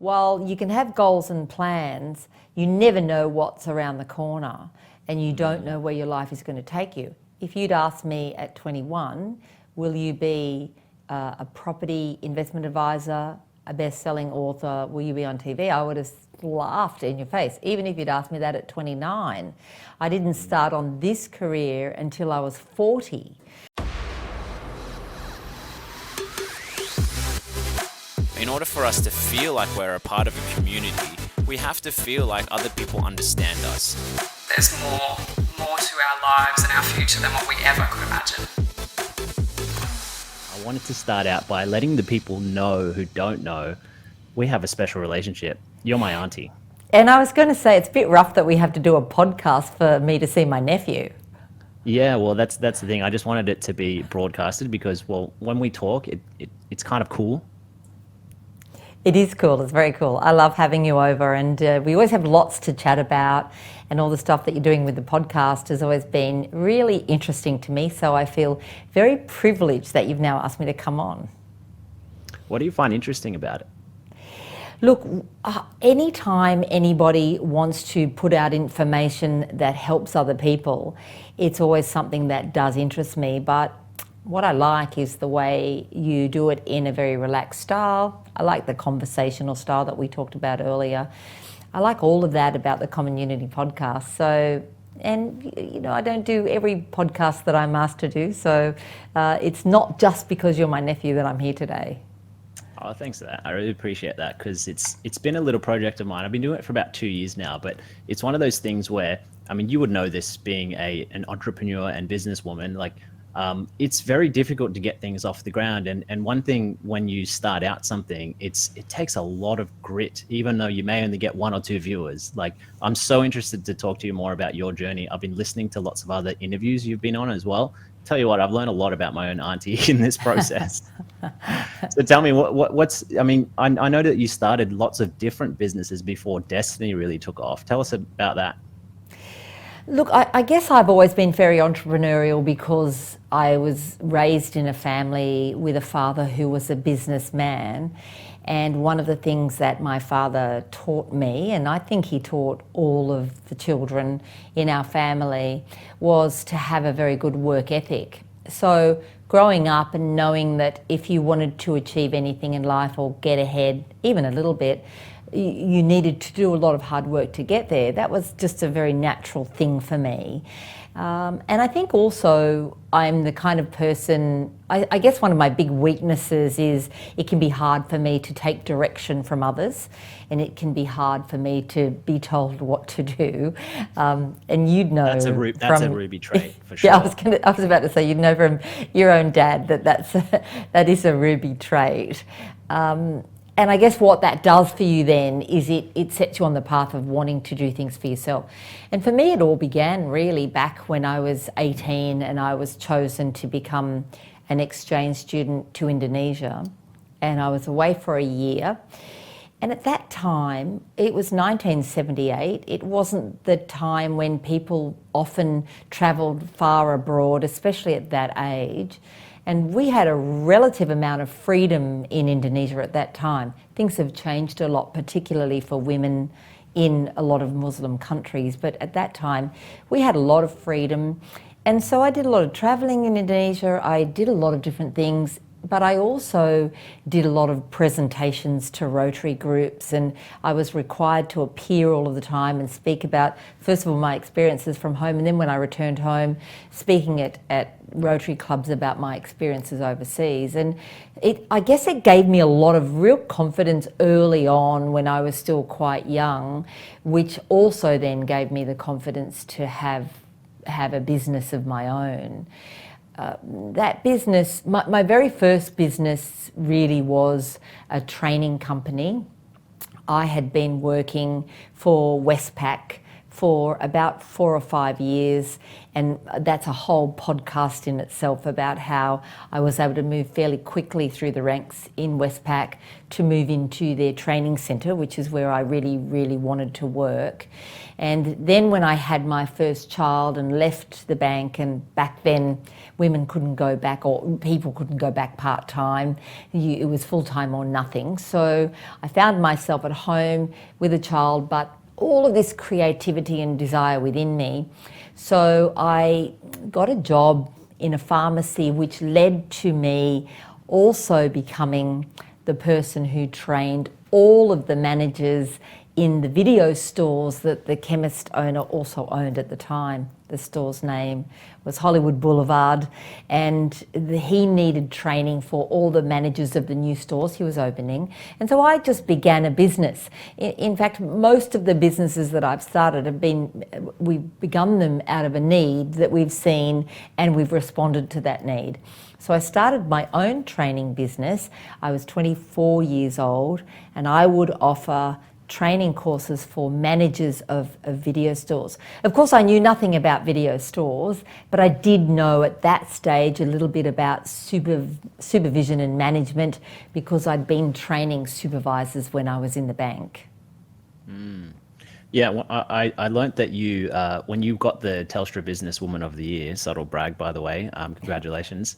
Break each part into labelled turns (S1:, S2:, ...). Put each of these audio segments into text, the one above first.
S1: While you can have goals and plans, you never know what's around the corner and you don't know where your life is going to take you. If you'd asked me at 21, will you be a property investment advisor, a best-selling author, will you be on TV? I would have laughed in your face, even if you'd asked me that at 29. I didn't start on this career until I was 40.
S2: In order for us to feel like we're a part of a community, we have to feel like other people understand us.
S3: There's more to our lives and our future than what we ever could imagine.
S4: I wanted to start out by letting the people know who don't know we have a special relationship. You're my auntie.
S1: And I was going to say, it's a bit rough that we have to do a podcast for me to see my nephew.
S4: Yeah, well, that's the thing. I just wanted it to be broadcasted because, well, when we talk, it's kind of cool.
S1: It is cool. It's very cool. I love having you over, and we always have lots to chat about, and all the stuff that you're doing with the podcast has always been really interesting to me, so I feel very privileged that you've now asked me to come on.
S4: What do you find interesting about it?
S1: Look, anytime anybody wants to put out information that helps other people, it's always something that does interest me, but what I like is the way you do it in a very relaxed style. I like the conversational style that we talked about earlier. I like all of that about the Common Unity podcast. So, and you know, I don't do every podcast that I'm asked to do. So it's not just because you're my nephew that I'm here today.
S4: Oh, thanks for that. I really appreciate that because it's been a little project of mine. I've been doing it for about 2 years now, but it's one of those things where, I mean, you would know this being an entrepreneur and businesswoman, like, it's very difficult to get things off the ground. And one thing when you start out something, it takes a lot of grit, even though you may only get 1 or 2 viewers. Like, I'm so interested to talk to you more about your journey. I've been listening to lots of other interviews you've been on as well. Tell you what, I've learned a lot about my own auntie in this process. So tell me, I mean, I know that you started lots of different businesses before Destiny really took off. Tell us about that.
S1: Look, I guess I've always been very entrepreneurial because I was raised in a family with a father who was a businessman. And one of the things that my father taught me, and I think he taught all of the children in our family, was to have a very good work ethic. So growing up and knowing that if you wanted to achieve anything in life or get ahead, even a little bit, you needed to do a lot of hard work to get there. That was just a very natural thing for me. And I think also I'm the kind of person, I guess one of my big weaknesses is it can be hard for me to take direction from others, and it can be hard for me to be told what to do. And you'd know
S4: that's a Ruby trait for sure.
S1: Yeah, I was about to say, you'd know from your own dad that is a Ruby trait. And I guess what that does for you then is it sets you on the path of wanting to do things for yourself. And for me, it all began really back when I was 18 and I was chosen to become an exchange student to Indonesia. And I was away for a year. And at that time, it was 1978. It wasn't the time when people often travelled far abroad, especially at that age. And we had a relative amount of freedom in Indonesia at that time. Things have changed a lot, particularly for women in a lot of Muslim countries. But at that time, we had a lot of freedom. And so I did a lot of traveling in Indonesia. I did a lot of different things. But I also did a lot of presentations to Rotary groups, and I was required to appear all of the time and speak about, first of all, my experiences from home, and then when I returned home, speaking at Rotary clubs about my experiences overseas. And I guess it gave me a lot of real confidence early on when I was still quite young, which also then gave me the confidence to have a business of my own. That business, my very first business really was a training company. I had been working for Westpac for about 4 or 5 years, and that's a whole podcast in itself about how I was able to move fairly quickly through the ranks in Westpac to move into their training centre, which is where I really, really wanted to work. And then when I had my first child and left the bank, and back then women couldn't go back, or people couldn't go back part-time, it was full-time or nothing. So I found myself at home with a child, but all of this creativity and desire within me. So I got a job in a pharmacy, which led to me also becoming the person who trained all of the managers in the video stores that the chemist owner also owned at the time. The store's name was Hollywood Boulevard, and he needed training for all the managers of the new stores he was opening. And so I just began a business. In fact, most of the businesses that I've started we've begun them out of a need that we've seen, and we've responded to that need. So I started my own training business. I was 24 years old, and I would offer training courses for managers of video stores. Of course, I knew nothing about video stores, but I did know at that stage a little bit about supervision and management, because I'd been training supervisors when I was in the bank.
S4: Yeah, well, I learnt that you, when you got the Telstra Business Woman of the Year, subtle brag, by the way, congratulations.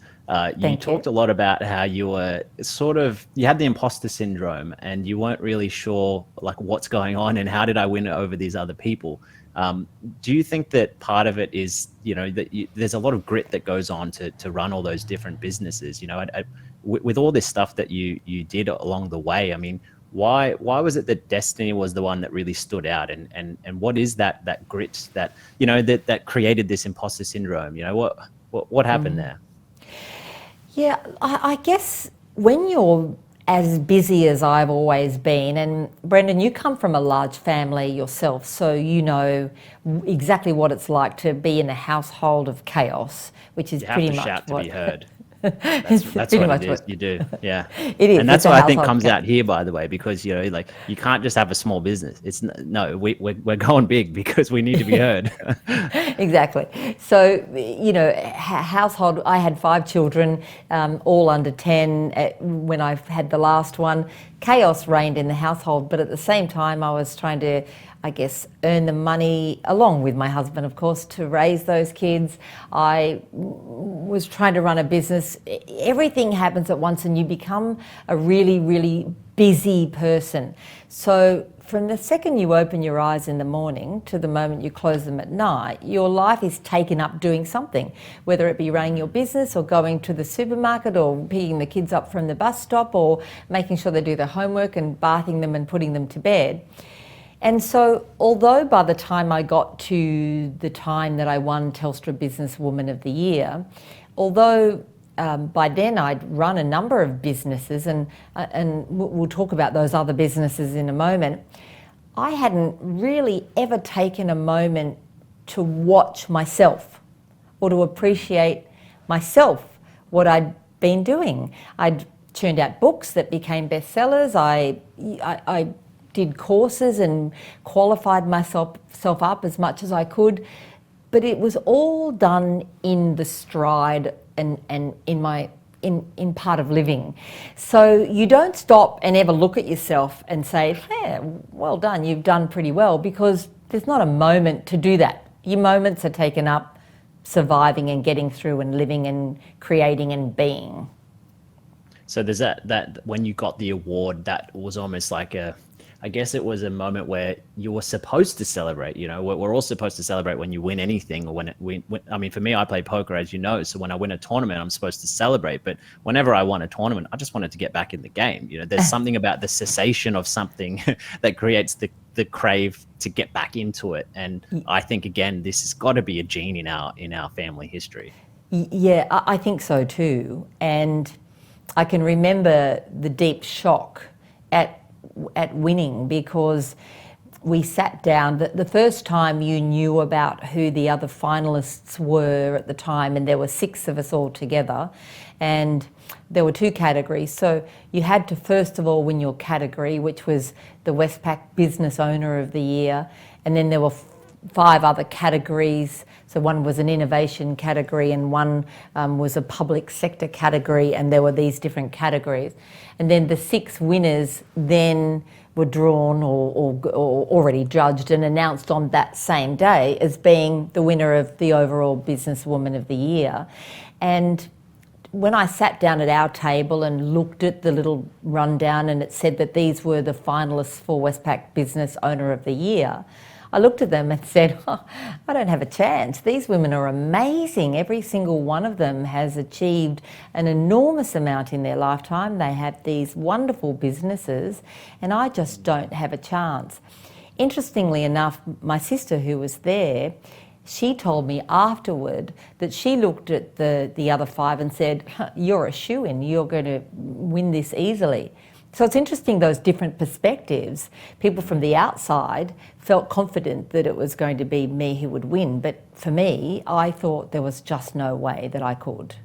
S4: You talked a lot about how you were you had the imposter syndrome, and you weren't really sure like what's going on and how did I win over these other people. Do you think that part of it is, that there's a lot of grit that goes on to run all those different businesses, with all this stuff that you did along the way? I mean, why was it that destiny was the one that really stood out, and what is that grit that that created this imposter syndrome? What happened there?
S1: Yeah, I guess when you're as busy as I've always been, and Brendon, you come from a large family yourself, so you know exactly what it's like to be in a household of chaos, which is pretty much
S4: shout to be heard.
S1: That's
S4: That's
S1: pretty
S4: what
S1: muwhat
S4: it is. You do, yeah.
S1: It is,
S4: and that's
S1: it's a
S4: what I think
S1: household
S4: comes
S1: chaos.
S4: out here, by the way, because you can't just have a small business. It's no, we're going big because we need to be heard.
S1: Exactly. So, household, I had 5 children, all under 10 when I had the last one. Chaos reigned in the household, but at the same time I was trying to, I guess, earn the money along with my husband, of course, to raise those kids. I was trying to run a business. Everything happens at once and you become a really, really busy person. So from the second you open your eyes in the morning to the moment you close them at night, your life is taken up doing something, whether it be running your business or going to the supermarket or picking the kids up from the bus stop or making sure they do their homework and bathing them and putting them to bed. And so, although by the time I got to the time that I won Telstra Business Woman of the Year, although by then I'd run a number of businesses, and we'll talk about those other businesses in a moment, I hadn't really ever taken a moment to watch myself or to appreciate myself, what I'd been doing. I'd churned out books that became bestsellers. I did courses and qualified myself up as much as I could, but it was all done in the stride and in part of living. So you don't stop and ever look at yourself and say, yeah, well done, you've done pretty well, because there's not a moment to do that. Your moments are taken up surviving and getting through and living and creating and being.
S4: So there's that when you got the award, that was almost like I guess it was a moment where you were supposed to celebrate. We're all supposed to celebrate when you win anything, or when I mean, for me, I play poker, as you know. So when I win a tournament, I'm supposed to celebrate. But whenever I won a tournament, I just wanted to get back in the game. There's something about the cessation of something that creates the crave to get back into it. And I think, again, this has got to be a gene in our family history.
S1: Yeah, I think so too. And I can remember the deep shock at winning, because we sat down, the first time you knew about who the other finalists were at the time, and there were 6 of us all together, and there were 2 categories. So you had to first of all win your category, which was the Westpac Business Owner of the Year, and then there were 5 other categories. So one was an innovation category, and one was a public sector category, and there were these different categories. And then the 6 winners then were drawn or already judged and announced on that same day as being the winner of the overall Businesswoman of the Year. And when I sat down at our table and looked at the little rundown, and it said that these were the finalists for Westpac Business Owner of the Year, I looked at them and said, oh, I don't have a chance. These women are amazing. Every single one of them has achieved an enormous amount in their lifetime. They have these wonderful businesses, and I just don't have a chance. Interestingly enough, my sister, who was there, she told me afterward that she looked at the other 5 and said, you're a shoo-in, you're going to win this easily. So it's interesting, those different perspectives. People from the outside felt confident that it was going to be me who would win, but for me, I thought there was just no way that I could.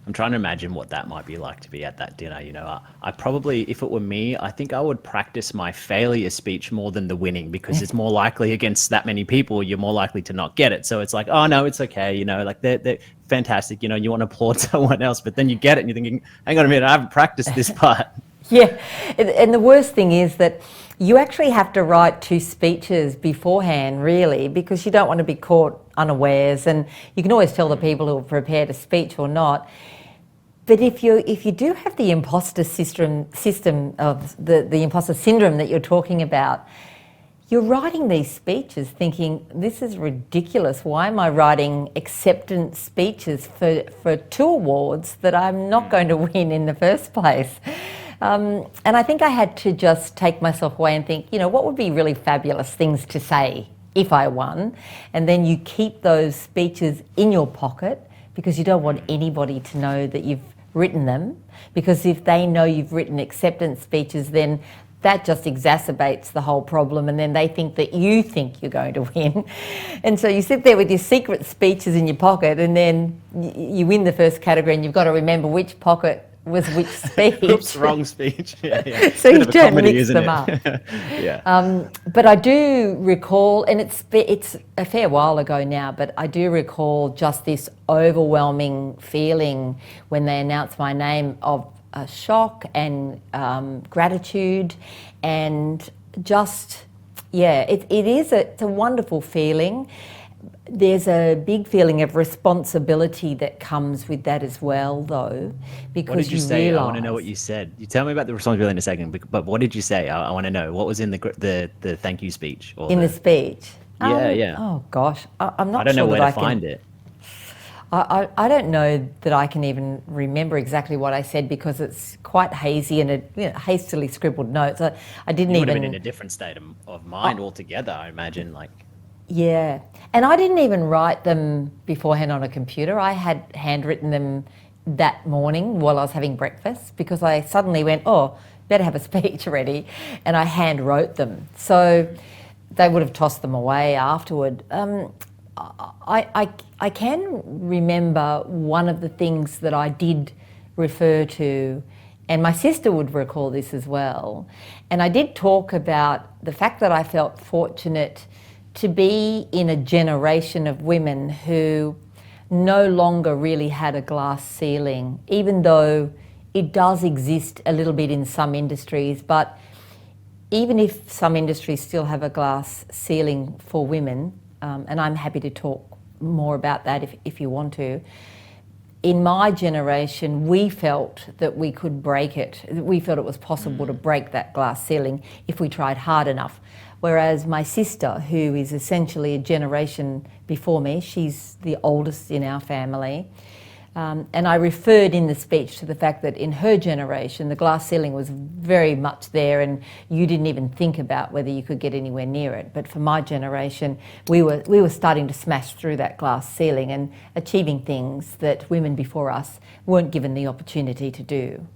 S4: I'm trying to imagine what that might be like to be at that dinner. You know, I probably, if it were me, I think I would practice my failure speech more than the winning, because it's more likely against that many people, you're more likely to not get it. So it's like, oh no, it's okay. You know, like they're fantastic. You know, you want to applaud someone else, but then you get it and you're thinking, hang on a minute, I haven't practiced this part.
S1: Yeah, and the worst thing is that you actually have to write 2 speeches beforehand, really, because you don't want to be caught unawares, and you can always tell the people who have prepared a speech or not. But if you do have the imposter system of the imposter syndrome that you're talking about, you're writing these speeches thinking, this is ridiculous. Why am I writing acceptance speeches for 2 awards that I'm not going to win in the first place? And I think I had to just take myself away and think, you know, what would be really fabulous things to say if I won? And then you keep those speeches in your pocket, because you don't want anybody to know that you've written them. Because if they know you've written acceptance speeches, then that just exacerbates the whole problem, and then they think that you think you're going to win. And so you sit there with your secret speeches in your pocket, and then you win the first category, and you've got to remember which pocket was which speech.
S4: Oops, wrong speech. Yeah.
S1: So you don't mix them up.
S4: Yeah.
S1: But I do recall, and it's a fair while ago now, but I do recall just this overwhelming feeling when they announced my name of shock and gratitude, and just, yeah, it's a wonderful feeling. There's a big feeling of responsibility that comes with that as well, though, because
S4: what did you say?
S1: realise...
S4: I want to know what you said. You tell me about the responsibility in a second, but what did you say? I want to know what was in the thank you speech. Or
S1: the speech.
S4: Yeah.
S1: Oh gosh, I'm not.
S4: I don't know
S1: sure
S4: where
S1: that
S4: to find it.
S1: I don't know that I can even remember exactly what I said, because it's quite hazy and hastily scribbled notes. I didn't
S4: You would
S1: even...
S4: have been in a different state of mind altogether, I imagine. Like,
S1: yeah, and I didn't even write them beforehand on a computer. I had handwritten them that morning while I was having breakfast, because I suddenly went, oh, better have a speech ready, and I hand wrote them. So they would have tossed them away afterward. I can remember one of the things that I did refer to, and my sister would recall this as well, and I did talk about the fact that I felt fortunate to be in a generation of women who no longer really had a glass ceiling, even though it does exist a little bit in some industries. But even if some industries still have a glass ceiling for women, and I'm happy to talk more about that if you want to, in my generation, we felt that we could break it. We felt it was possible to break that glass ceiling if we tried hard enough. Whereas my sister, who is essentially a generation before me, she's the oldest in our family, and I referred in the speech to the fact that in her generation, the glass ceiling was very much there, and you didn't even think about whether you could get anywhere near it. But for my generation, we were starting to smash through that glass ceiling and achieving things that women before us weren't given the opportunity to do.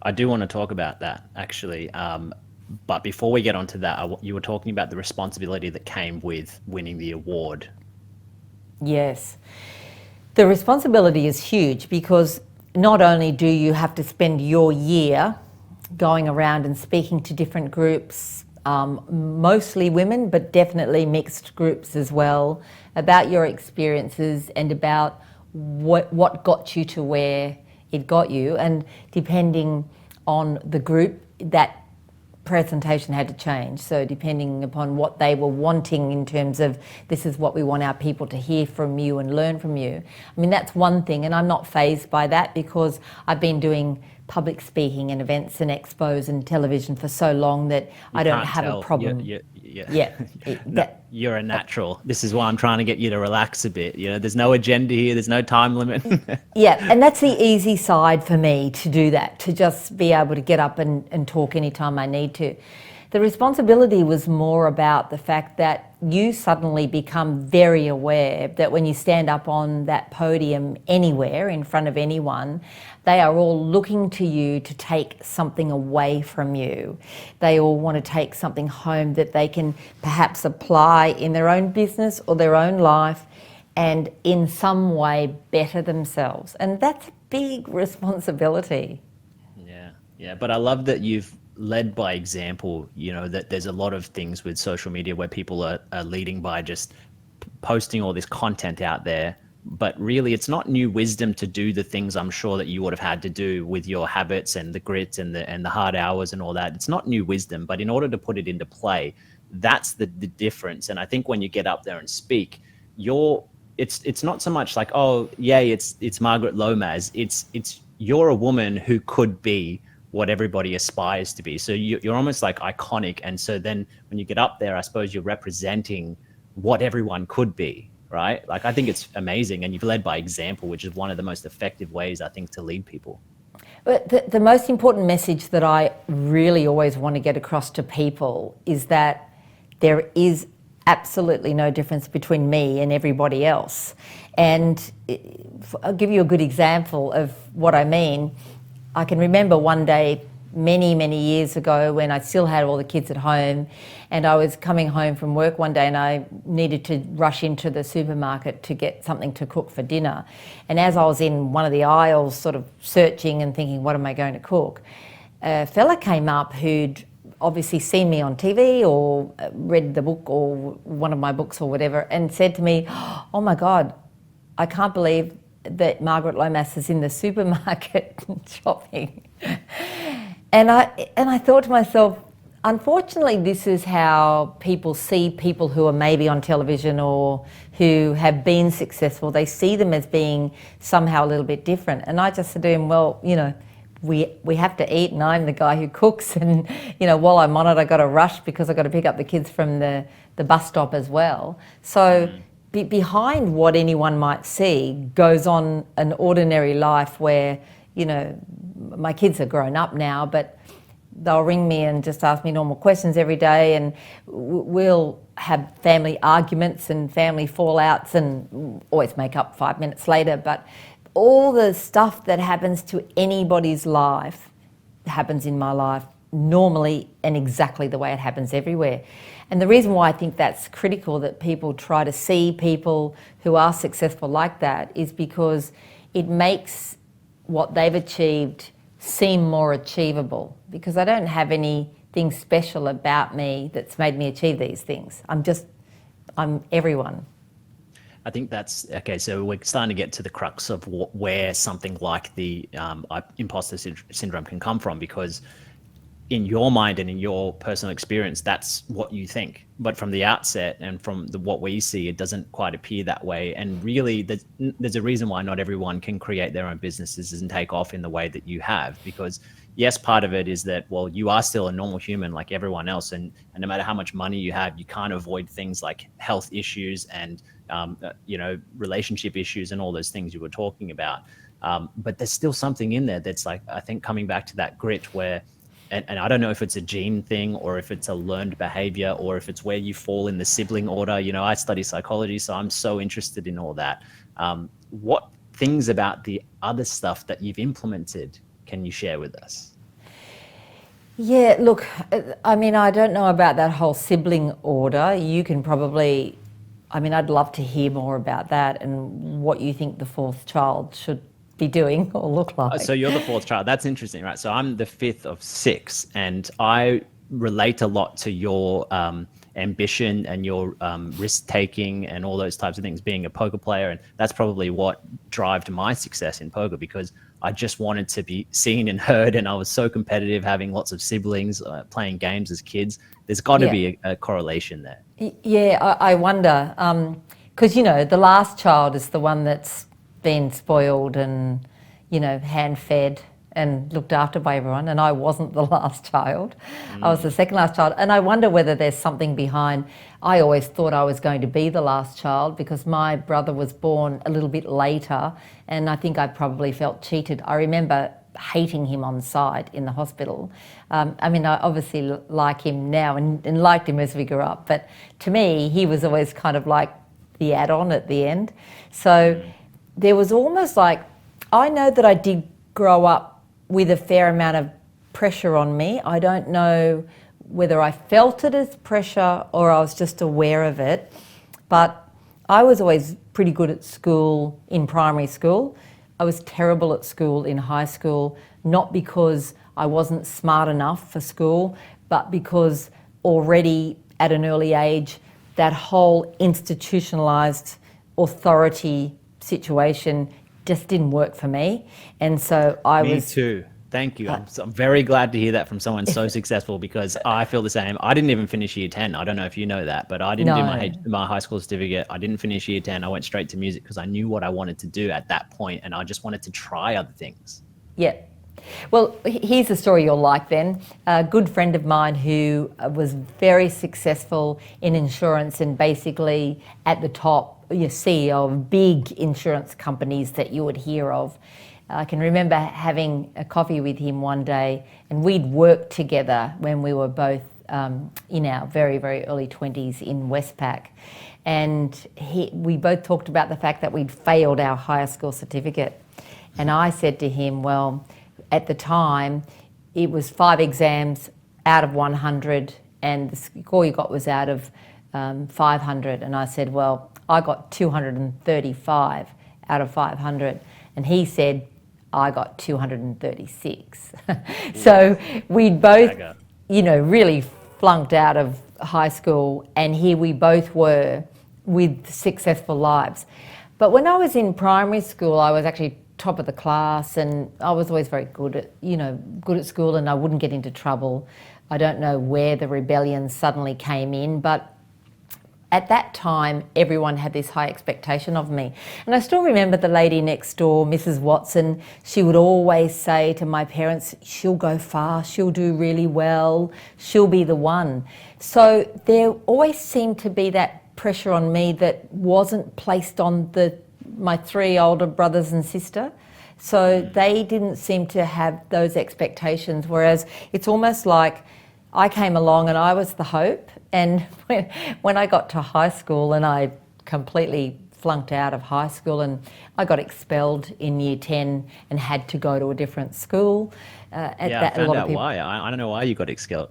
S4: I do want to talk about that, actually. But before we get onto that, you were talking about the responsibility that came with winning the award.
S1: Yes. The responsibility is huge, because not only do you have to spend your year going around and speaking to different groups, mostly women, but definitely mixed groups as well, about your experiences and about what got you to where it got you. And depending on the group, that presentation had to change. So depending upon what they were wanting in terms of, this is what we want our people to hear from you and learn from you. I mean, that's one thing, and I'm not fazed by that because I've been doing public speaking and events and expos and television for so long that I don't have a problem.
S4: You're a natural. This is why I'm trying to get you to relax a bit. You know, there's no agenda here. There's no time limit.
S1: Yeah, and that's the easy side for me, to do that, to just be able to get up and talk anytime I need to. The responsibility was more about the fact that you suddenly become very aware that when you stand up on that podium anywhere in front of anyone, they are all looking to you to take something away from you. They all want to take something home that they can perhaps apply in their own business or their own life and in some way better themselves. And that's a big responsibility.
S4: Yeah. But I love that you've led by example. You know, that there's a lot of things with social media where people are leading by just posting all this content out there, but really it's not new wisdom to do the things I'm sure that you would have had to do with your habits and the grit and the hard hours and all that. It's not new wisdom, but in order to put it into play, that's the difference. And I think when you get up there and speak, it's not so much like, oh yeah, it's Margaret Lomas. It's you're a woman who could be what everybody aspires to be. So you're almost like iconic. And so then when you get up there, I suppose you're representing what everyone could be, right? Like, I think it's amazing. And you've led by example, which is one of the most effective ways, I think, to lead people.
S1: But the most important message that I really always want to get across to people is that there is absolutely no difference between me and everybody else. And I'll give you a good example of what I mean. I can remember one day many, many years ago when I still had all the kids at home, and I was coming home from work one day and I needed to rush into the supermarket to get something to cook for dinner. And as I was in one of the aisles sort of searching and thinking, what am I going to cook? A fella came up who'd obviously seen me on TV or read the book or one of my books or whatever, and said to me, oh my God, I can't believe that Margaret Lomas is in the supermarket shopping. And I thought to myself, unfortunately, this is how people see people who are maybe on television or who have been successful. They see them as being somehow a little bit different. And I just said to him, well, you know, we have to eat, and I'm the guy who cooks, and you know, while I'm on it, I got to rush because I got to pick up the kids from the bus stop as well. So behind what anyone might see goes on an ordinary life where, you know, my kids are grown up now, but they'll ring me and just ask me normal questions every day, and we'll have family arguments and family fallouts and always make up 5 minutes later. But all the stuff that happens to anybody's life happens in my life normally and exactly the way it happens everywhere. And the reason why I think that's critical, that people try to see people who are successful like that, is because it makes what they've achieved seem more achievable, because I don't have anything special about me that's made me achieve these things. I'm everyone.
S4: I think that's okay. So we're starting to get to the crux of where something like the imposter syndrome can come from, because in your mind and in your personal experience, that's what you think. But from the outset and from what we see, it doesn't quite appear that way. And really, there's a reason why not everyone can create their own businesses and take off in the way that you have. Because yes, part of it is that, well, you are still a normal human like everyone else. And no matter how much money you have, you can't avoid things like health issues and, relationship issues and all those things you were talking about. But there's still something in there that's like, I think coming back to that grit where, and I don't know if it's a gene thing or if it's a learned behavior or if it's where you fall in the sibling order. You know, I study psychology, so I'm so interested in all that. What things about the other stuff that you've implemented can you share with us?
S1: Yeah, look, I mean, I don't know about that whole sibling order. You can probably, I mean, I'd love to hear more about that and what you think the fourth child should be doing or look like.
S4: So you're the fourth child. That's interesting, right? So I'm the fifth of six, and I relate a lot to your ambition and your risk taking and all those types of things, being a poker player. And that's probably what drove my success in poker, because I just wanted to be seen and heard, and I was so competitive, having lots of siblings, playing games as kids. There's got to be a correlation there.
S1: Yeah, I wonder, because, you know, the last child is the one that's been spoiled and, you know, hand-fed and looked after by everyone, and I wasn't the last child. I was the second last child, and I wonder whether there's something behind. I always thought I was going to be the last child because my brother was born a little bit later, and I think I probably felt cheated. I remember hating him on sight in the hospital. I mean, I obviously like him now and liked him as we grew up, but to me, he was always kind of like the add-on at the end. So there was almost like, I know that I did grow up with a fair amount of pressure on me. I don't know whether I felt it as pressure or I was just aware of it, but I was always pretty good at school in primary school. I was terrible at school in high school, not because I wasn't smart enough for school, but because already at an early age, that whole institutionalised authority situation just didn't work for me. And so
S4: Me too. Thank you. I'm very glad to hear that from someone so successful, because I feel the same. I didn't even finish year 10. I don't know if you know that, but I didn't do my high school certificate. I didn't finish year 10. I went straight to music because I knew what I wanted to do at that point, and I just wanted to try other things.
S1: Yeah. Well, here's a story you'll like then. A good friend of mine who was very successful in insurance and basically at the top, your CEO of big insurance companies that you would hear of. I can remember having a coffee with him one day, and we'd worked together when we were both in our very, very early 20s in Westpac. And we both talked about the fact that we'd failed our higher school certificate. And I said to him, well, at the time, it was 5 exams out of 100, and the score you got was out of 500. And I said, well, I got 235 out of 500. And he said, I got 236. So we'd both, you know, really flunked out of high school, and here we both were with successful lives. But when I was in primary school, I was actually top of the class, and I was always very good at school, and I wouldn't get into trouble. I don't know where the rebellion suddenly came in, but at that time, everyone had this high expectation of me. And I still remember the lady next door, Mrs. Watson, she would always say to my parents, she'll go far, she'll do really well, she'll be the one. So there always seemed to be that pressure on me that wasn't placed on my 3 older brothers and sister. So they didn't seem to have those expectations, whereas it's almost like I came along and I was the hope. And when I got to high school, and I completely flunked out of high school, and I got expelled in year 10 and had to go to a different school.
S4: I found out why. I don't know why you got expelled.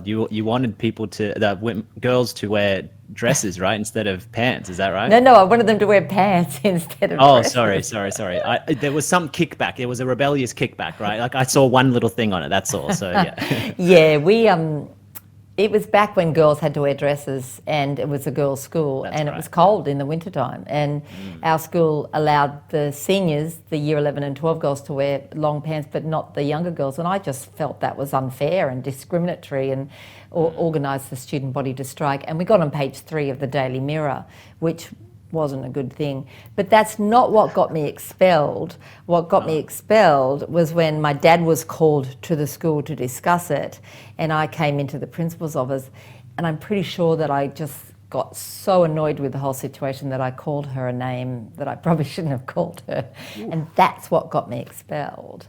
S4: You wanted people girls to wear dresses, right, instead of pants. Is that right?
S1: No, I wanted them to wear pants instead of dresses.
S4: Sorry. There was some kickback. There was a rebellious kickback, right? Like I saw one little thing on it. That's all. So yeah.
S1: Yeah, we it was back when girls had to wear dresses, and it was a girls' school. That's right. It was cold in the wintertime, and our school allowed the seniors, the year 11 and 12 girls, to wear long pants, but not the younger girls. And I just felt that was unfair and discriminatory, and organised the student body to strike. And we got on page 3 of the Daily Mirror, which wasn't a good thing. But that's not what got me expelled. What got me expelled was when my dad was called to the school to discuss it, and I came into the principal's office, and I'm pretty sure that I just got so annoyed with the whole situation that I called her a name that I probably shouldn't have called her. And that's what got me expelled.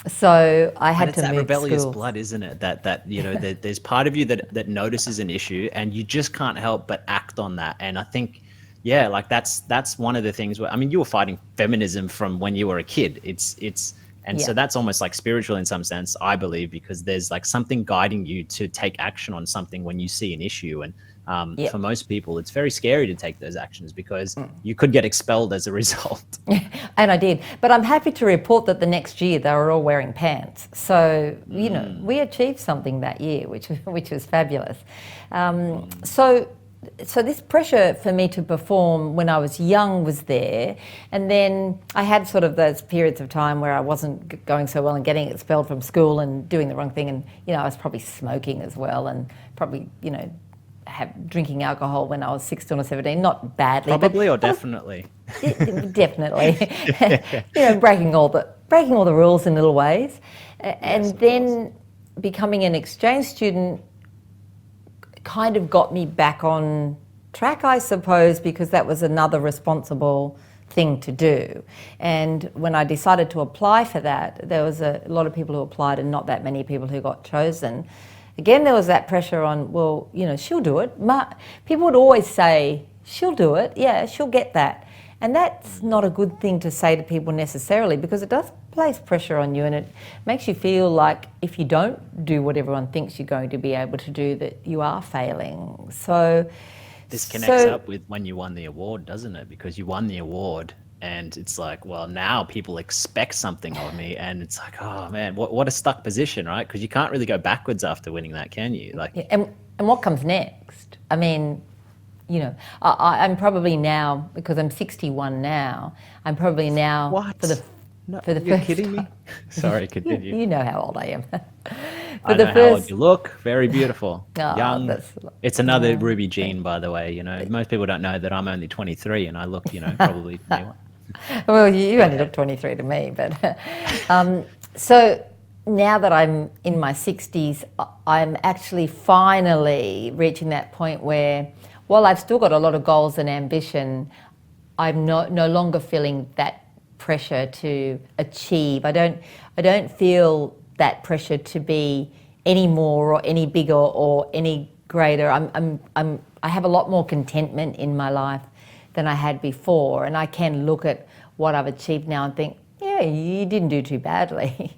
S1: So I had to move schools. It's that
S4: rebellious blood, isn't it? That you know, there's part of you that notices an issue, and you just can't help but act on that. And I think, like that's one of the things where, I mean, you were fighting feminism from when you were a kid. It's And so that's almost like spiritual in some sense, I believe, because there's like something guiding you to take action on something when you see an issue. And for most people, it's very scary to take those actions because you could get expelled as a result.
S1: And I did. But I'm happy to report that the next year they were all wearing pants. So, you know, we achieved something that year, which was fabulous. So this pressure for me to perform when I was young was there, and then I had sort of those periods of time where I wasn't going so well and getting expelled from school and doing the wrong thing, and you know I was probably smoking as well, and probably drinking alcohol when I was 16 or 17, not badly,
S4: probably or definitely.
S1: Definitely, you know, breaking all the rules in little ways, and then becoming an exchange student kind of got me back on track, I suppose, because that was another responsible thing to do. And when I decided to apply for that, there was a lot of people who applied and not that many people who got chosen. Again, there was that pressure on, well, you know, she'll do it. People would always say, she'll do it, yeah, she'll get that. And that's not a good thing to say to people necessarily, because it does place pressure on you, and it makes you feel like if you don't do what everyone thinks you're going to be able to do, that you are failing. So
S4: this connects up with when you won the award, doesn't it? Because you won the award and it's like, well, now people expect something of me, and it's like, oh man, what a stuck position, right? Because you can't really go backwards after winning that, can you? Like,
S1: yeah, and what comes next? I mean, you know, I'm probably now, because I'm 61 now, I'm probably now for the
S4: you're
S1: first
S4: kidding me?
S1: time.
S4: Sorry, continue.
S1: You know how old I am.
S4: I know how old you look. Very beautiful.
S1: Oh,
S4: young. It's another Ruby gene, by the way. You know, most people don't know that I'm only 23 and I look, you know, probably 21.
S1: Well, you only look 23 to me, but so now that I'm in my 60s, I'm actually finally reaching that point where, while I've still got a lot of goals and ambition, I'm no longer feeling that pressure to achieve. I don't feel that pressure to be any more or any bigger or any greater. I have a lot more contentment in my life than I had before, and I can look at what I've achieved now and think, yeah, you didn't do too badly.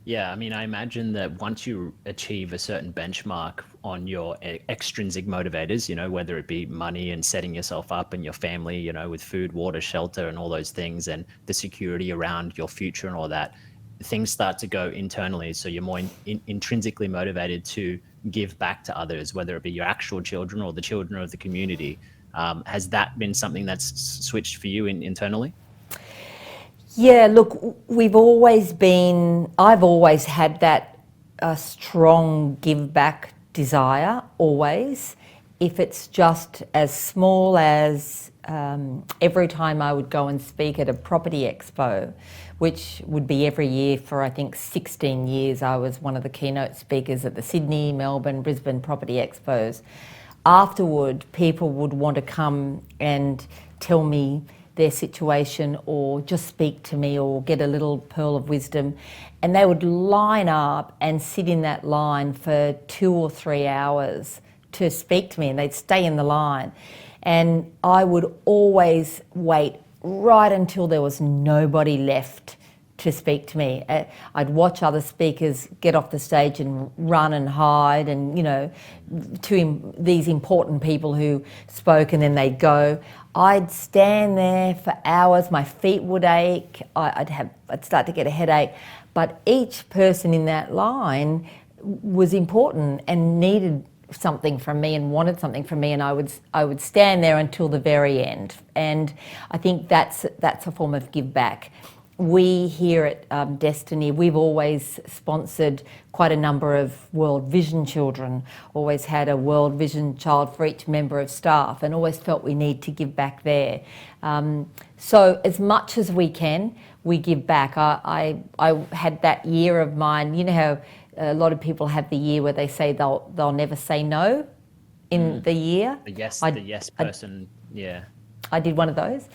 S4: Yeah, I mean, I imagine that once you achieve a certain benchmark on your extrinsic motivators, you know, whether it be money and setting yourself up and your family, you know, with food, water, shelter and all those things, and the security around your future and all that, things start to go internally. So you're more intrinsically motivated to give back to others, whether it be your actual children or the children of the community. Has that been something that's switched for you internally?
S1: Yeah, look, I've always had that strong give back desire, always. If it's just as small as every time I would go and speak at a property expo, which would be every year for I think 16 years, I was one of the keynote speakers at the Sydney, Melbourne, Brisbane property expos. Afterward, people would want to come and tell me their situation or just speak to me or get a little pearl of wisdom, and they would line up and sit in that line for 2 or 3 hours to speak to me, and they'd stay in the line, and I would always wait right until there was nobody left to speak to me. I'd watch other speakers get off the stage and run and hide, and you know, to these important people who spoke, and then they'd go. I'd stand there for hours, my feet would ache, I'd start to get a headache, but each person in that line was important and needed something from me and wanted something from me, and I would stand there until the very end. And I think that's a form of give back. We here at Destiny, we've always sponsored quite a number of World Vision children, always had a World Vision child for each member of staff, and always felt we need to give back there. So as much as we can, we give back. I had that year of mine, you know how a lot of people have the year where they say they'll never say no in the year?
S4: The yes person, yeah.
S1: I did one of those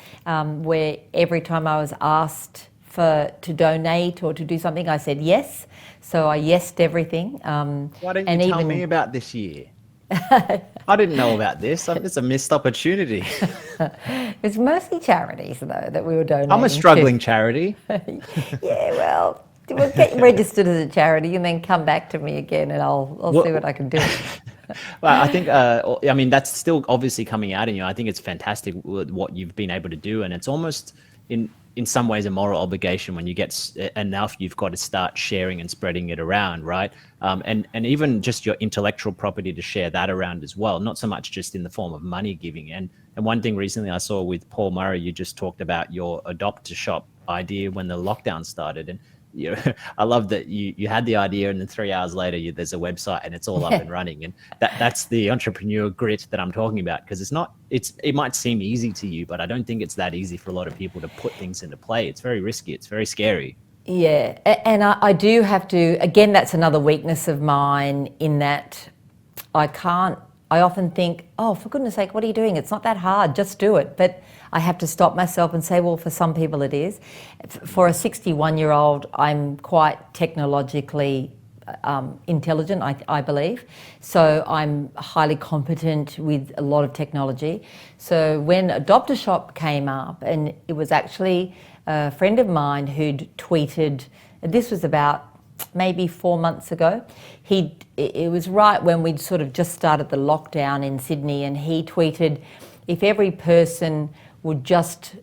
S1: where every time I was asked to donate or to do something, I said yes. So I yesed everything.
S4: Why don't you tell me about this year? I didn't know about this. It's a missed opportunity.
S1: It's mostly charities, though, that we were donating
S4: I'm a struggling charity.
S1: Yeah, well, we'll get registered as a charity and then come back to me again and I'll see what I can do.
S4: Well, I think, I mean, that's still obviously coming out in you. I think it's fantastic what you've been able to do. And it's almost in some ways a moral obligation when you get enough, you've got to start sharing and spreading it around, right? And even just your intellectual property to share that around as well, not so much just in the form of money giving. And one thing recently I saw with Paul Murray, you just talked about your adopt-a-shop idea when the lockdown started. And you know, I love that you had the idea and then 3 hours later there's a website and it's all up and running. And that's the entrepreneur grit that I'm talking about, because it might seem easy to you, but I don't think it's that easy for a lot of people to put things into play. It's very risky. It's very scary.
S1: Yeah, and I do have to, again, that's another weakness of mine in that I often think, oh, for goodness sake, what are you doing? It's not that hard, just do it. But I have to stop myself and say, well, for some people it is. For a 61-year-old, I'm quite technologically intelligent, I believe. So I'm highly competent with a lot of technology. So when Adopt-a-Shop came up, and it was actually a friend of mine who'd tweeted, this was about maybe 4 months ago. It was right when we'd sort of just started the lockdown in Sydney, and he tweeted, if every person would just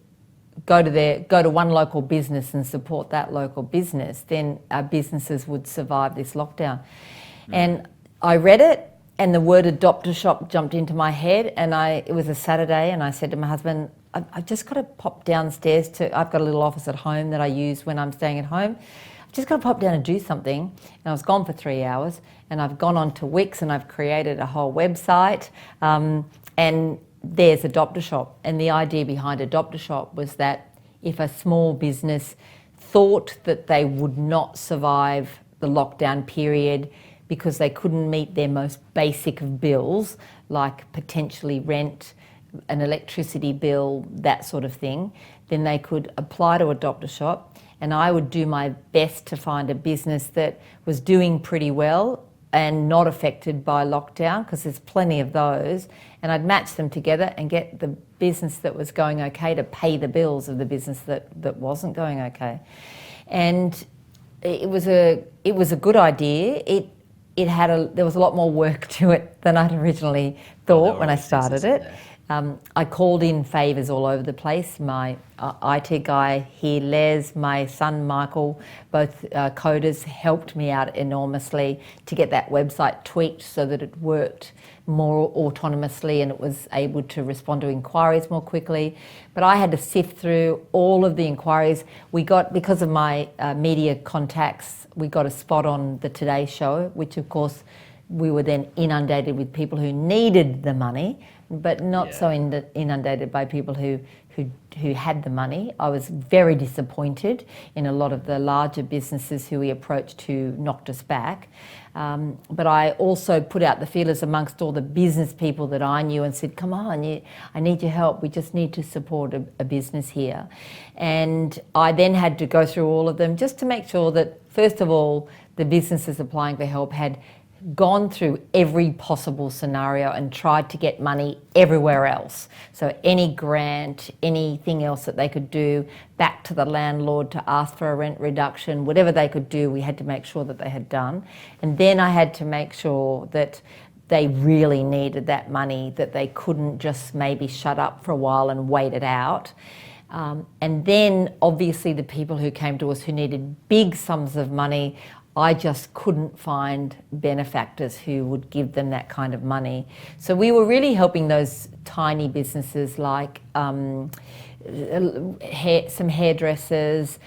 S1: go to one local business and support that local business, then our businesses would survive this lockdown. And I read it, and the word Adopt-a-Shop jumped into my head, and it was a Saturday, and I said to my husband, I've just got to pop downstairs I've got a little office at home that I use when I'm staying at home. Just got to pop down and do something. And I was gone for 3 hours, and I've gone on to Wix and I've created a whole website, and there's Adopt-a-Shop. And the idea behind Adopt-a-Shop was that if a small business thought that they would not survive the lockdown period because they couldn't meet their most basic of bills, like potentially rent, an electricity bill, that sort of thing, then they could apply to Adopt-a-Shop. And I would do my best to find a business that was doing pretty well and not affected by lockdown, because there's plenty of those. And I'd match them together and get the business that was going okay to pay the bills of the business that wasn't going okay. And it was a good idea. There was a lot more work to it than I'd originally thought when I started it. I called in favours all over the place. My IT guy here, Les, my son Michael, both coders, helped me out enormously to get that website tweaked so that it worked more autonomously and it was able to respond to inquiries more quickly. But I had to sift through all of the inquiries. We got, because of my media contacts, we got a spot on the Today Show, which of course we were then inundated with people who needed the money, but not so inundated by people who had the money. I was very disappointed in a lot of the larger businesses who we approached who knocked us back. But I also put out the feelers amongst all the business people that I knew and said, come on, I need your help. We just need to support a business here. And I then had to go through all of them just to make sure that, first of all, the businesses applying for help had gone through every possible scenario and tried to get money everywhere else. So any grant, anything else that they could do, back to the landlord to ask for a rent reduction, whatever they could do, we had to make sure that they had done. And then I had to make sure that they really needed that money, that they couldn't just maybe shut up for a while and wait it out. And then obviously the people who came to us who needed big sums of money, I just couldn't find benefactors who would give them that kind of money. So we were really helping those tiny businesses like some hairdressers,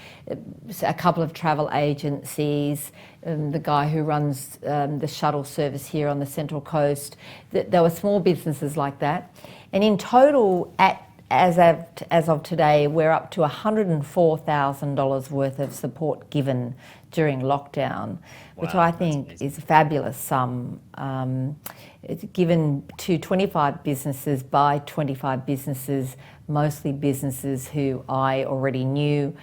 S1: a couple of travel agencies, the guy who runs the shuttle service here on the Central Coast. There were small businesses like that. And in total, as of today, we're up to $104,000 worth of support given during lockdown, which I think is a fabulous sum. It's given to 25 businesses by 25 businesses, mostly businesses who I already knew.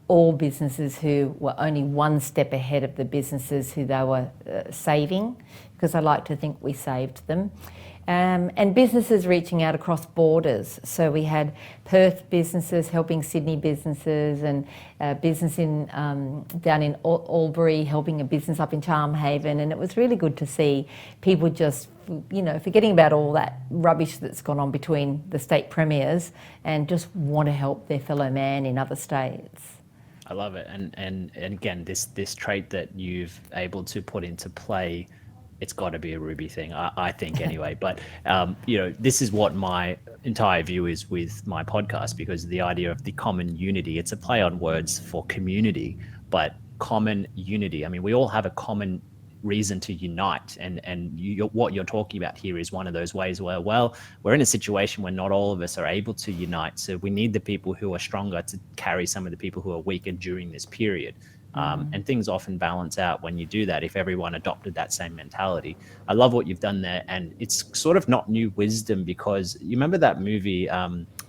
S1: all businesses who were only one step ahead of the businesses who they were saving, because I like to think we saved them. And businesses reaching out across borders. So we had Perth businesses helping Sydney businesses, and a business in down in Albury helping a business up in Charmhaven. And it was really good to see people just, forgetting about all that rubbish that's gone on between the state premiers and just want to help their fellow man in other states.
S4: I love it. And again, this trait that you've able to put into play, it's got to be a Ruby thing, I think anyway. But, this is what my entire view is with my podcast, because the idea of the common unity, it's a play on words for community, but common unity. I mean, we all have a common reason to unite. And what you're talking about here is one of those ways where, we're in a situation where not all of us are able to unite. So we need the people who are stronger to carry some of the people who are weaker during this period. And things often balance out when you do that, if everyone adopted that same mentality. I love what you've done there. And it's sort of not new wisdom, because you remember that movie,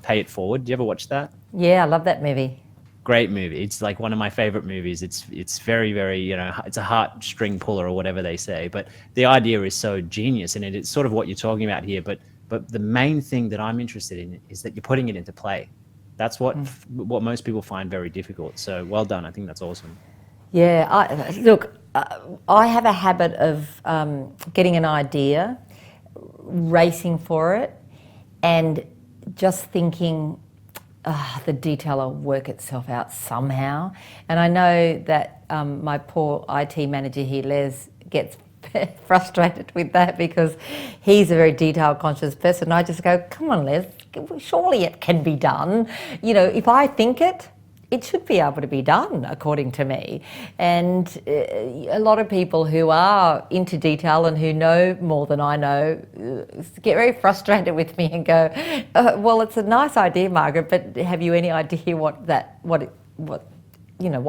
S4: Pay It Forward? Do you ever watch that?
S1: Yeah, I love that movie.
S4: Great movie. It's like one of my favorite movies. It's very, very, it's a heartstring puller or whatever they say. But the idea is so genius, and it's sort of what you're talking about here. But the main thing that I'm interested in is that you're putting it into play. That's what most people find very difficult. So well done. I think that's awesome.
S1: Yeah, I have a habit of getting an idea, racing for it, and just thinking the detail will work itself out somehow. And I know that my poor IT manager here, Les, gets frustrated with that, because he's a very detail conscious person. I just go, come on, Les, surely it can be done. If I think it should be able to be done, according to me. And a lot of people who are into detail and who know more than I know get very frustrated with me and go, well, it's a nice idea, Margaret, but have you any idea what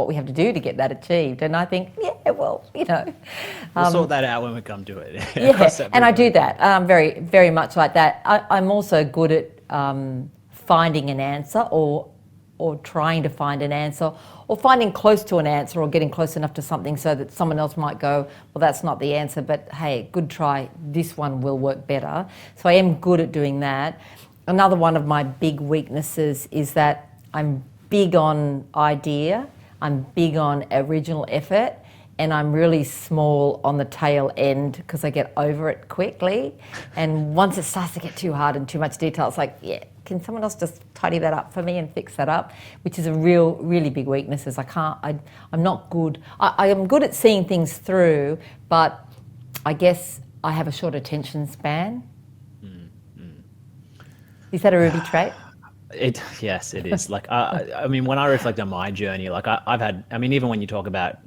S1: we have to do to get that achieved? And I think,
S4: we'll sort that out when we come to it.
S1: Yeah, and I do that. I'm very, very much like that. I'm also good at finding an answer, or trying to find an answer, or finding close to an answer, or getting close enough to something so that someone else might go, well, that's not the answer, but hey, good try, this one will work better. So I am good at doing that. Another one of my big weaknesses is that I'm big on idea, I'm big on original effort, and I'm really small on the tail end, because I get over it quickly. And once it starts to get too hard and too much detail, it's like, can someone else just tidy that up for me and fix that up? Which is a really big weakness. Is I'm not good. I am good at seeing things through, but I guess I have a short attention span. Is that a Ruby trait?
S4: Yes, it is. Like, I mean, when I reflect on my journey, like I've had, even when you talk about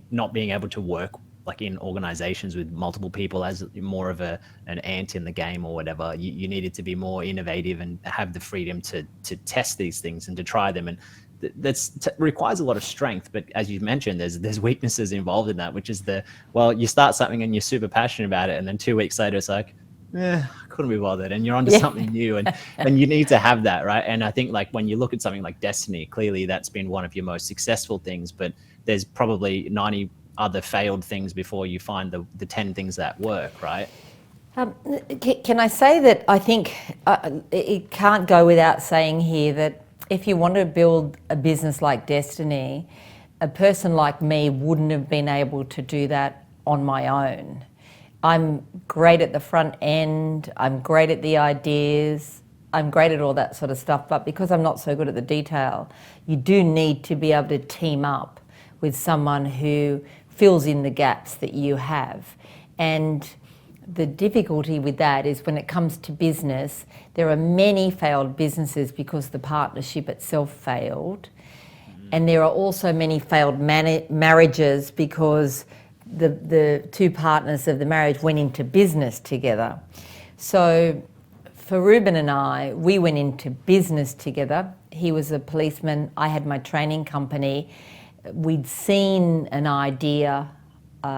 S4: not being able to work like in organizations with multiple people as more of an ant in the game or whatever, you needed to be more innovative and have the freedom to test these things and to try them. And requires a lot of strength. But as you mentioned, there's weaknesses involved in that, which is you start something and you're super passionate about it, and then 2 weeks later it's like, I couldn't be bothered, and you're onto something new, and you need to have that, right? And I think, like, when you look at something like Destiny, clearly that's been one of your most successful things, but there's probably 90 other failed things before you find the 10 things that work, right?
S1: Can I say that I think it can't go without saying here that if you want to build a business like Destiny, a person like me wouldn't have been able to do that on my own. I'm great at the front end, I'm great at the ideas, I'm great at all that sort of stuff, but because I'm not so good at the detail, you do need to be able to team up with someone who fills in the gaps that you have. And the difficulty with that is when it comes to business, there are many failed businesses because the partnership itself failed. And there are also many failed marriages because the two partners of the marriage went into business together. So for Ruben and I, we went into business together. He was a policeman, I had my training company. We'd seen an idea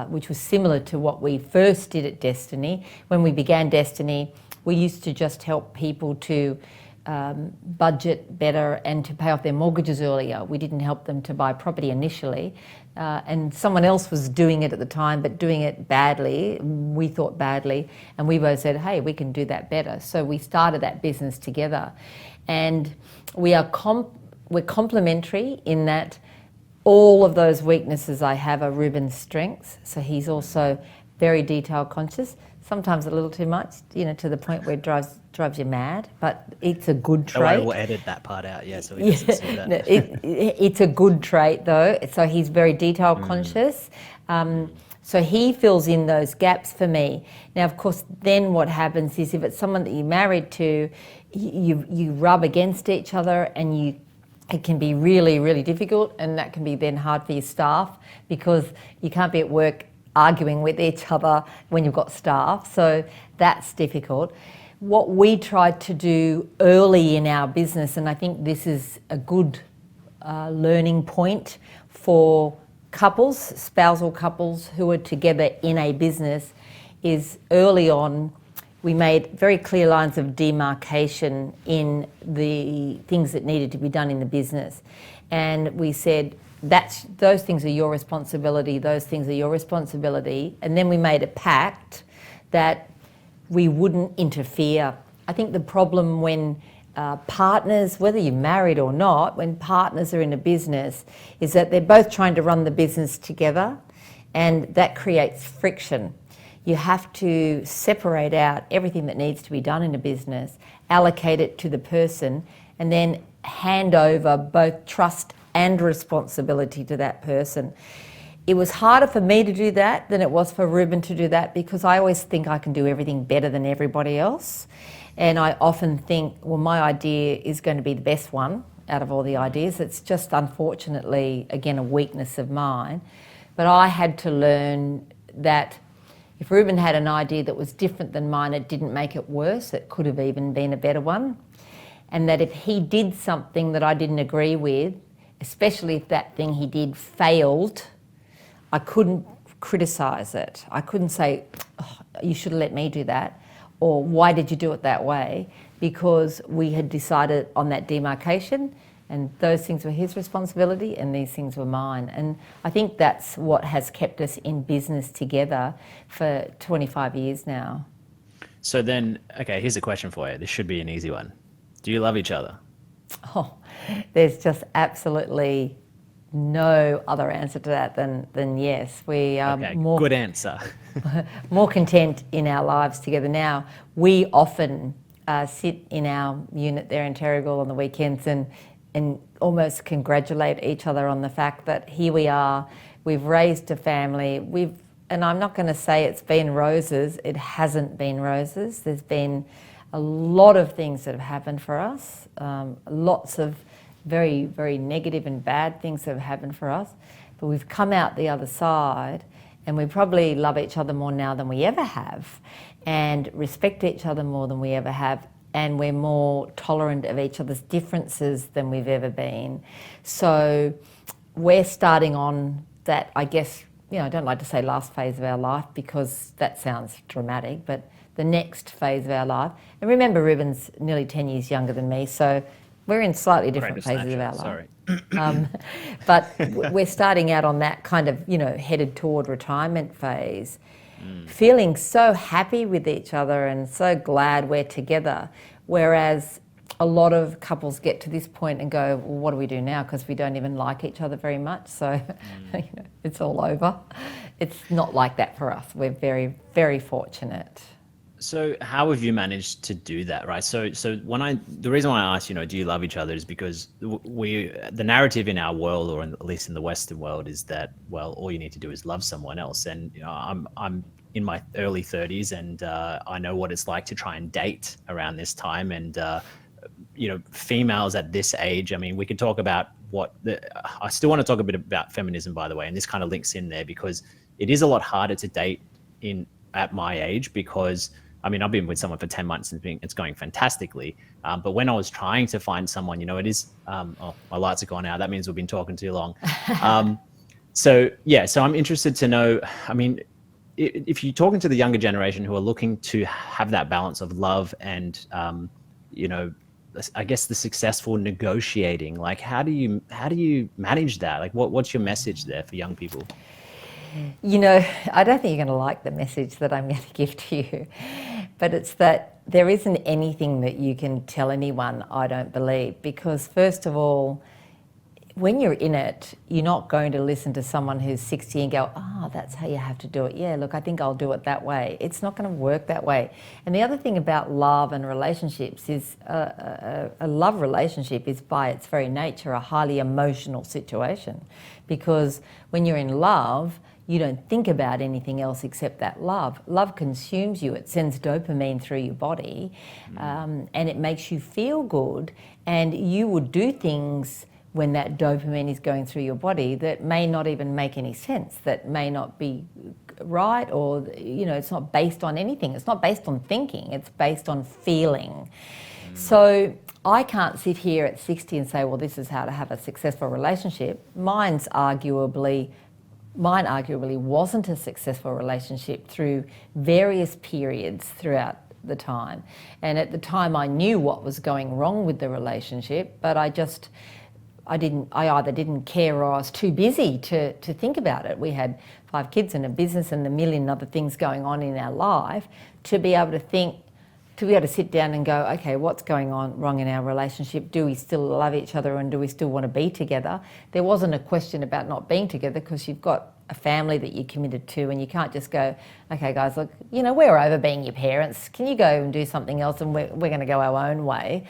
S1: which was similar to what we first did at Destiny. When we began Destiny, we used to just help people to budget better and to pay off their mortgages earlier. We didn't help them to buy property initially, and someone else was doing it at the time, but doing it badly. We thought badly, and we both said, hey, we can do that better. So we started that business together, and we're complementary in that all of those weaknesses I have are Ruben's strengths. So he's also very detail conscious, sometimes a little too much, to the point where it drives you mad, but it's a good trait.
S4: I will edit that part out, so he doesn't see that.
S1: It's a good trait though, so he's very detail conscious. So he fills in those gaps for me. Now, of course, then what happens is if it's someone that you're married to, you rub against each other, and it can be really, really difficult, and that can be then hard for your staff because you can't be at work arguing with each other when you've got staff. So that's difficult. What we tried to do early in our business, and I think this is a good learning point for couples, spousal couples who are together in a business, is early on we made very clear lines of demarcation in the things that needed to be done in the business. And we said, those things are your responsibility, those things are your responsibility. And then we made a pact that we wouldn't interfere. I think the problem when partners, whether you're married or not, when partners are in a business, is that they're both trying to run the business together, and that creates friction. You have to separate out everything that needs to be done in a business, allocate it to the person, and then hand over both trust and responsibility to that person. It was harder for me to do that than it was for Ruben to do that, because I always think I can do everything better than everybody else. And I often think, well, my idea is going to be the best one out of all the ideas. It's just unfortunately, again, a weakness of mine. But I had to learn that if Ruben had an idea that was different than mine, it didn't make it worse. It could have even been a better one. And that if he did something that I didn't agree with, especially if that thing he did failed, I couldn't criticise it. I couldn't say, oh, you should have let me do that, or why did you do it that way? Because we had decided on that demarcation, and those things were his responsibility and these things were mine. And I think that's what has kept us in business together for 25 years now.
S4: So then, okay, here's a question for you. This should be an easy one. Do you love each other?
S1: Oh, there's just absolutely no other answer to that than yes. We are more
S4: good answer.
S1: more content in our lives together now. We often sit in our unit there in Terrigal on the weekends and almost congratulate each other on the fact that here we are, we've raised a family, and I'm not going to say it's been roses, it hasn't been roses. There's been a lot of things that have happened for us, lots of very, very negative and bad things that have happened for us, but we've come out the other side, and we probably love each other more now than we ever have, and respect each other more than we ever have, and we're more tolerant of each other's differences than we've ever been. So we're starting on that, I guess, I don't like to say last phase of our life because that sounds dramatic, but the next phase of our life. And remember, Ruben's nearly 10 years younger than me, so we're in slightly different phases of our life.
S4: Sorry.
S1: But we're starting out on that kind of, headed toward retirement phase, feeling so happy with each other and so glad we're together. Whereas a lot of couples get to this point and go, well, what do we do now? Because we don't even like each other very much. So it's all over. It's not like that for us. We're very, very fortunate.
S4: So how have you managed to do that, right? So the reason why I asked, do you love each other, is because the narrative in our world, or at least in the Western world, is that, well, all you need to do is love someone else. And I'm in my early 30s, and I know what it's like to try and date around this time. And females at this age, I mean, we could talk about I still want to talk a bit about feminism, by the way, and this kind of links in there because it is a lot harder to date at my age, because I mean, I've been with someone for 10 months and it's going fantastically. But when I was trying to find someone, it is, my lights are gone now. That means we've been talking too long. So I'm interested to know, I mean, if you're talking to the younger generation who are looking to have that balance of love and, I guess, the successful negotiating? Like, how do you manage that? Like, what's your message there for young people?
S1: You know, I don't think you're going to like the message that I'm going to give to you, but it's that there isn't anything that you can tell anyone, I don't believe, because first of all, when you're in it, you're not going to listen to someone who's 60 and go, oh, that's how you have to do it. Yeah, look, I think I'll do it that way. It's not going to work that way. And the other thing about love and relationships is a love relationship is by its very nature a highly emotional situation, because when you're in love, you don't think about anything else except that love. Love consumes you. It sends dopamine through your body, and it makes you feel good, and you would do things when that dopamine is going through your body that may not even make any sense, that may not be right, or, you know, it's not based on anything. It's not based on thinking, it's based on feeling. So I can't sit here at 60 and say, well, this is how to have a successful relationship. Mine arguably wasn't a successful relationship through various periods throughout the time. And at the time I knew what was going wrong with the relationship, but I either didn't care or I was too busy to think about it. We had 5 kids and a business and a million other things going on in our life to be able to think, to be able to sit down and go, okay, what's going on wrong in our relationship? Do we still love each other and do we still want to be together? There wasn't a question about not being together, because you've got a family that you're committed to, and you can't just go, okay guys, look, you know, we're over being your parents. Can you go and do something else, and we're going to go our own way?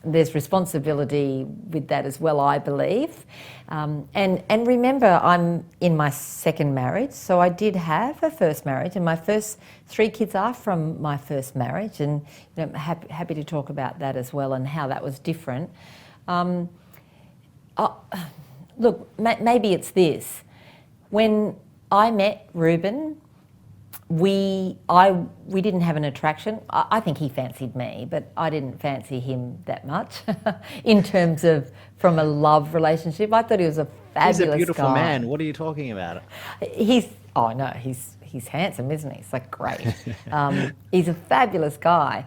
S1: There's responsibility with that as well, I believe. And remember, I'm in my second marriage, so I did have a first marriage, and my first 3 kids are from my first marriage, and you know, I'm happy to talk about that as well and how that was different. Look, maybe it's this. When I met Reuben, we didn't have an attraction. I think he fancied me, but I didn't fancy him that much in terms of from a love relationship. I thought he was a fabulous guy.
S4: He's a beautiful man. What are you talking about?
S1: He's handsome, isn't he? It's like great. He's a fabulous guy.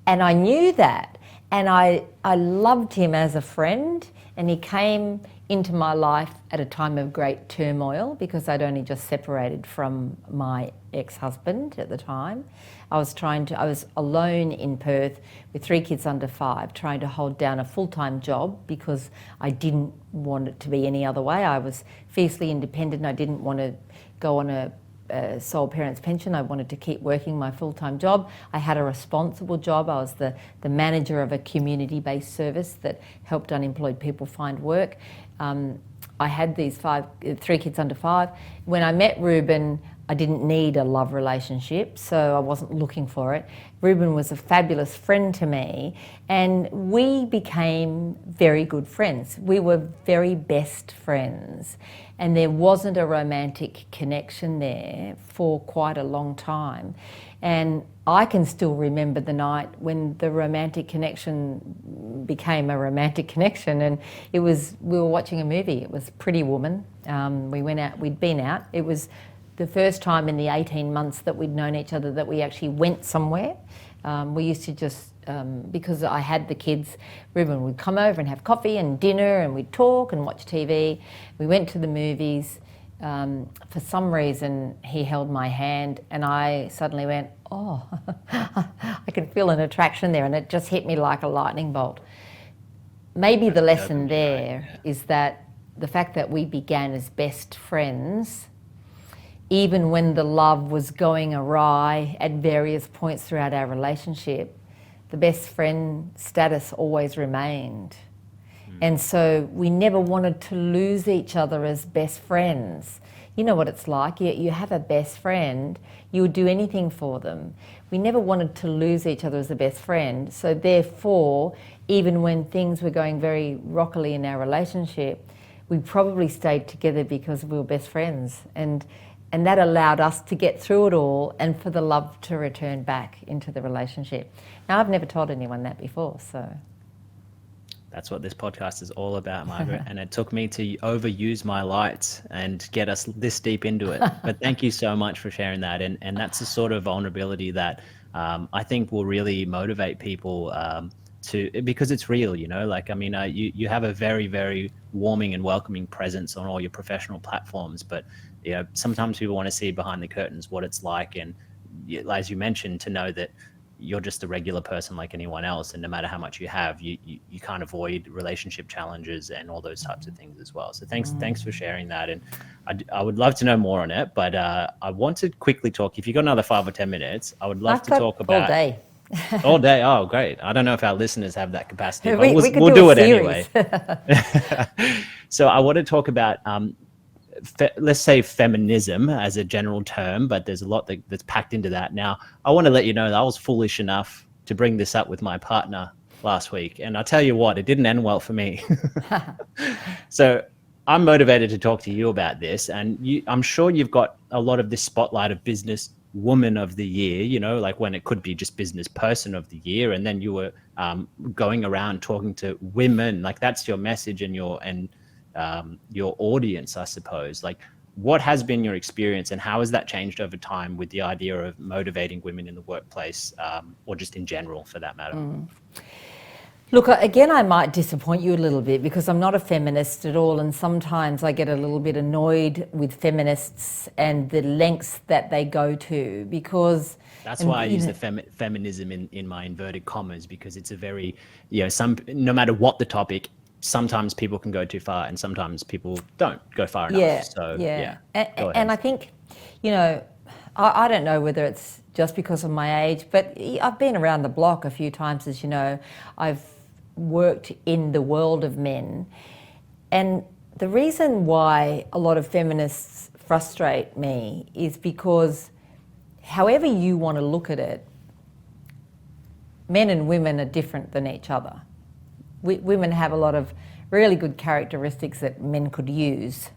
S1: And I knew that. And I loved him as a friend, and he came into my life at a time of great turmoil because I'd only just separated from my ex-husband at the time. I was alone in Perth with 3 kids under 5, trying to hold down a full-time job because I didn't want it to be any other way. I was fiercely independent and I didn't want to go on a sole parent's pension. I wanted to keep working my full-time job. I had a responsible job. I was the manager of a community-based service that helped unemployed people find work. I had these 3 kids under 5. When I met Reuben, I didn't need a love relationship, so I wasn't looking for it. Reuben was a fabulous friend to me, and we became very good friends. We were very best friends, and there wasn't a romantic connection there for quite a long time. And I can still remember the night when the romantic connection became a romantic connection, and we were watching a movie. It was Pretty Woman. We went out, we'd been out. It was the first time in the 18 months that we'd known each other that we actually went somewhere. We used to just, because I had the kids, Reuben would come over and have coffee and dinner, and we'd talk and watch TV. We went to the movies. For some reason, he held my hand and I suddenly went, oh, I can feel an attraction there, and it just hit me like a lightning bolt. Maybe the lesson there is that the fact that we began as best friends, even when the love was going awry at various points throughout our relationship, the best friend status always remained. And so we never wanted to lose each other as best friends. You know what it's like, you have a best friend, you would do anything for them. We never wanted to lose each other as a best friend, so therefore, even when things were going very rockily in our relationship, we probably stayed together because we were best friends. And that allowed us to get through it all and for the love to return back into the relationship. Now, I've never told anyone that before, so.
S4: That's what this podcast is all about, Margaret. And it took me to overuse my lights and get us this deep into it. But thank you so much for sharing that. And that's the sort of vulnerability that I think will really motivate people because it's real, you know, like, I mean, you have a very, very warming and welcoming presence on all your professional platforms, but, you know, sometimes people want to see behind the curtains what it's like. And as you mentioned, to know that you're just a regular person like anyone else, and no matter how much you have, you can't avoid relationship challenges and all those types of things as well. So thanks for sharing that. And I would love to know more on it, but I want to quickly talk, if you've got another 5 or 10 minutes, I would love to talk about
S1: all day.
S4: All day. Oh, great. I don't know if our listeners have that capacity, but
S1: we could
S4: we'll
S1: do
S4: it
S1: series.
S4: anyway. So I want to talk about, let's say, feminism as a general term, but there's a lot that's packed into that. Now, I want to let you know that I was foolish enough to bring this up with my partner last week. And I'll tell you what, it didn't end well for me. So I'm motivated to talk to you about this. And I'm sure you've got a lot of this spotlight of business woman of the year, you know, like when it could be just business person of the year. And then you were going around talking to women, like that's your message and your audience, I suppose. Like, what has been your experience, and how has that changed over time with the idea of motivating women in the workplace, or just in general for that matter?
S1: Look, again, I might disappoint you a little bit because I'm not a feminist at all, and sometimes I get a little bit annoyed with feminists and the lengths that they go to, because
S4: that's why I use the feminism in my inverted commas, because it's a very, you know, no matter what the topic, sometimes people can go too far and sometimes people don't go far enough.
S1: Yeah,
S4: so
S1: yeah. And I think, you know, I don't know whether it's just because of my age, but I've been around the block a few times, as you know. I've worked in the world of men, and the reason why a lot of feminists frustrate me is because however you want to look at it, men and women are different than each other. Women have a lot of really good characteristics that men could use.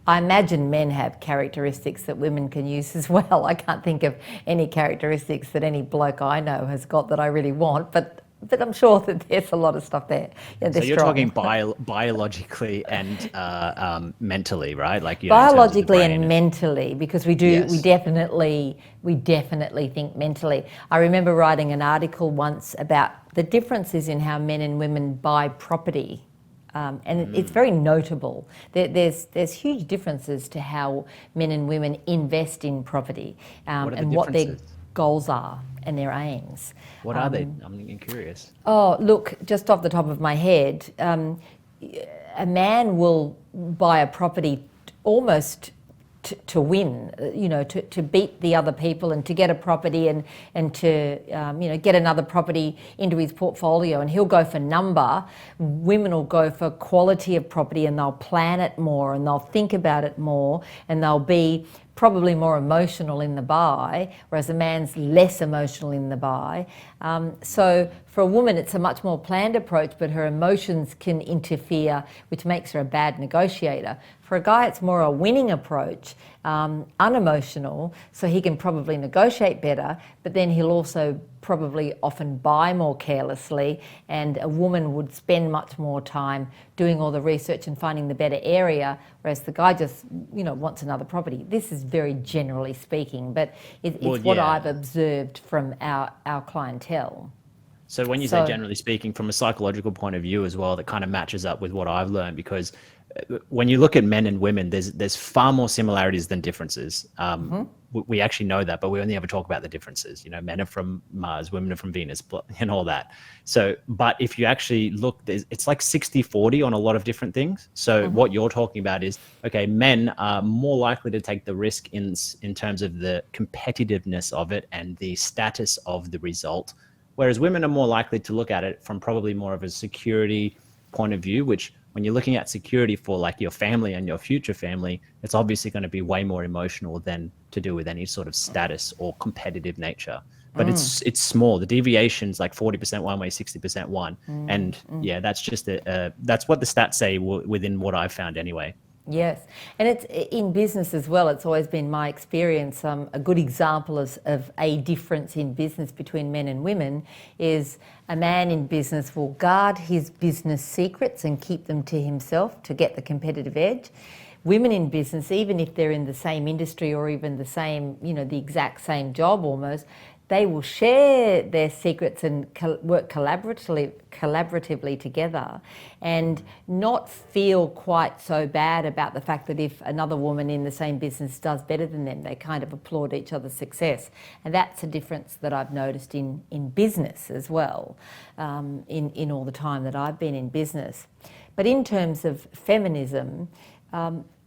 S1: I imagine men have characteristics that women can use as well. I can't think of any characteristics that any bloke I know has got that I really want, but I'm sure that there's a lot of stuff there. Yeah,
S4: so you're talking biologically and mentally, right? Like, you know,
S1: biologically and mentally, because we do.
S4: Yes.
S1: We definitely think mentally. I remember writing an article once about the differences in how men and women buy property. And it's very notable. There's huge differences to how men and women invest in property, and what their goals are and their aims.
S4: What are they? I'm curious.
S1: Oh, look, just off the top of my head, a man will buy a property almost to win, you know, to beat the other people and to get a property and to, you know, get another property into his portfolio. And he'll go for number. Women will go for quality of property, and they'll plan it more and they'll think about it more, and they'll be probably more emotional in the buy, whereas a man's less emotional in the buy. So for a woman, it's a much more planned approach, but her emotions can interfere, which makes her a bad negotiator. For a guy, it's more a winning approach, unemotional, so he can probably negotiate better, but then he'll also probably often buy more carelessly, and a woman would spend much more time doing all the research and finding the better area, whereas the guy just, you know, wants another property. This is very generally speaking, but it's what I've observed from our clientele.
S4: So when you say generally speaking, from a psychological point of view as well, that kind of matches up with what I've learned, because when you look at men and women, there's far more similarities than differences. We actually know that, but we only ever talk about the differences. You know, men are from Mars, women are from Venus, and all that. So, but if you actually look, it's like 60-40 on a lot of different things. So what you're talking about is, okay, men are more likely to take the risk in terms of the competitiveness of it and the status of the result, whereas women are more likely to look at it from probably more of a security point of view, which when you're looking at security for like your family and your future family, it's obviously going to be way more emotional than to do with any sort of status or competitive nature. But it's small. The deviation's like 40% one way, 60% one. And yeah, that's just that's what the stats say within what I've found anyway.
S1: Yes, and it's in business as well. It's always been my experience. A good example of a difference in business between men and women is a man in business will guard his business secrets and keep them to himself to get the competitive edge. Women in business, even if they're in the same industry or even the same, you know, the exact same job almost, they will share their secrets and work collaboratively together, and not feel quite so bad about the fact that if another woman in the same business does better than them, they kind of applaud each other's success. And that's a difference that I've noticed in business as well, in all the time that I've been in business. But in terms of feminism,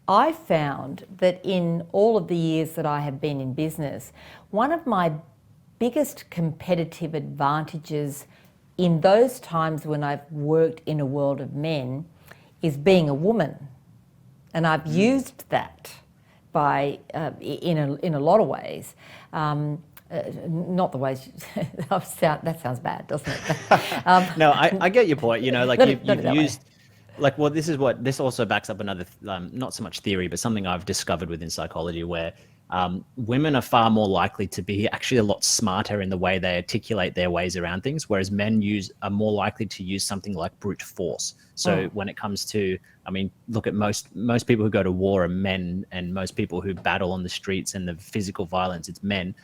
S1: I found that in all of the years that I have been in business, one of my biggest competitive advantages in those times when I've worked in a world of men is being a woman. And I've used that by in a lot of ways. Not the ways that sounds bad, doesn't it?
S4: No, I get your point. You know, like you've used
S1: way.
S4: like, well, this also backs up another not so much theory, but something I've discovered within psychology, where women are far more likely to be actually a lot smarter in the way they articulate their ways around things, whereas men are more likely to use something like brute force. So when it comes to, I mean, look at most people who go to war are men, and most people who battle on the streets and the physical violence, it's men.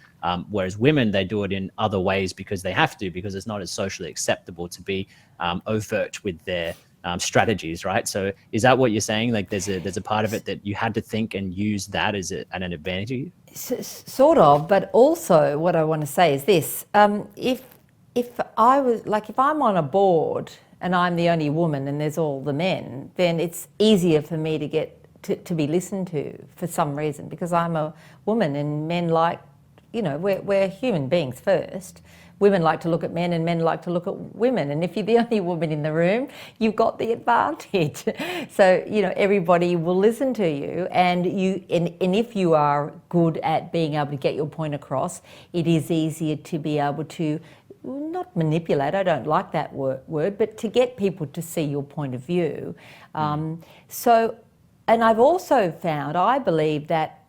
S4: Whereas women, they do it in other ways because they have to, because it's not as socially acceptable to be overt with their strategies, right? So is that what you're saying? Like there's a part of it that you had to think and use that as an advantage?
S1: Sort of, but also what I want to say is this: if I'm on a board and I'm the only woman and there's all the men, then it's easier for me to get to be listened to for some reason, because I'm a woman and men like, you know, we're human beings first. Women like to look at men and men like to look at women. And if you're the only woman in the room, you've got the advantage. So, you know, everybody will listen to you. And if you are good at being able to get your point across, it is easier to be able to, not manipulate, I don't like that word, but to get people to see your point of view. So, and I've also found, I believe that,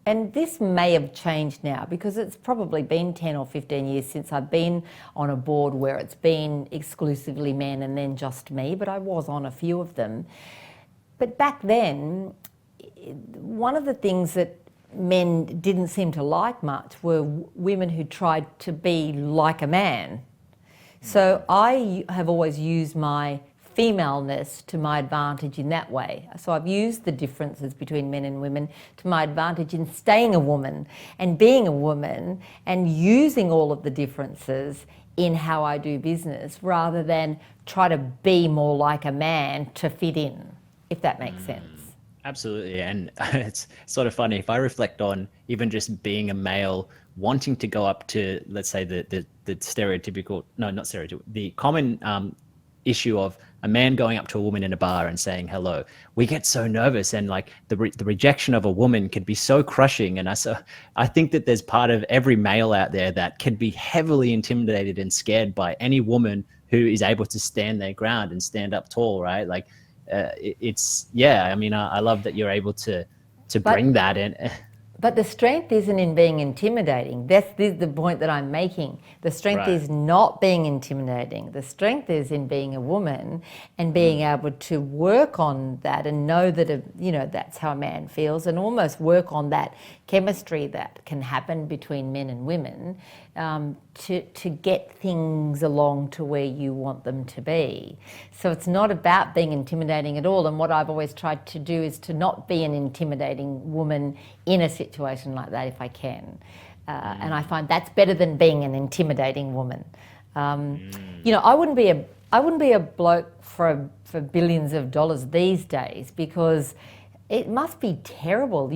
S1: and this may have changed now because it's probably been 10 or 15 years since I've been on a board where it's been exclusively men and then just me, but I was on a few of them. But back then, one of the things that men didn't seem to like much were women who tried to be like a man. So I have always used my femaleness to my advantage in that way. So I've used the differences between men and women to my advantage in staying a woman and being a woman and using all of the differences in how I do business, rather than try to be more like a man to fit in, if that makes sense.
S4: Absolutely. And it's sort of funny, if I reflect on even just being a male, wanting to go up to, let's say, the stereotypical, no, not stereotypical, the common issue of a man going up to a woman in a bar and saying hello, we get so nervous, and like the rejection of a woman could be so crushing. And I think that there's part of every male out there that can be heavily intimidated and scared by any woman who is able to stand their ground and stand up tall, right? Like it's, yeah, I mean, I love that you're able to bring that in.
S1: But the strength isn't in being intimidating. That's the point that I'm making. The strength is not being intimidating. The strength is in being a woman and being able to work on that and know that, you know, that's how a man feels, and almost work on that chemistry that can happen between men and women to get things along to where you want them to be. So it's not about being intimidating at all. And what I've always tried to do is to not be an intimidating woman in a situation like that if I can. And I find that's better than being an intimidating woman. You know, I wouldn't be a bloke for billions of dollars these days, because it must be terrible.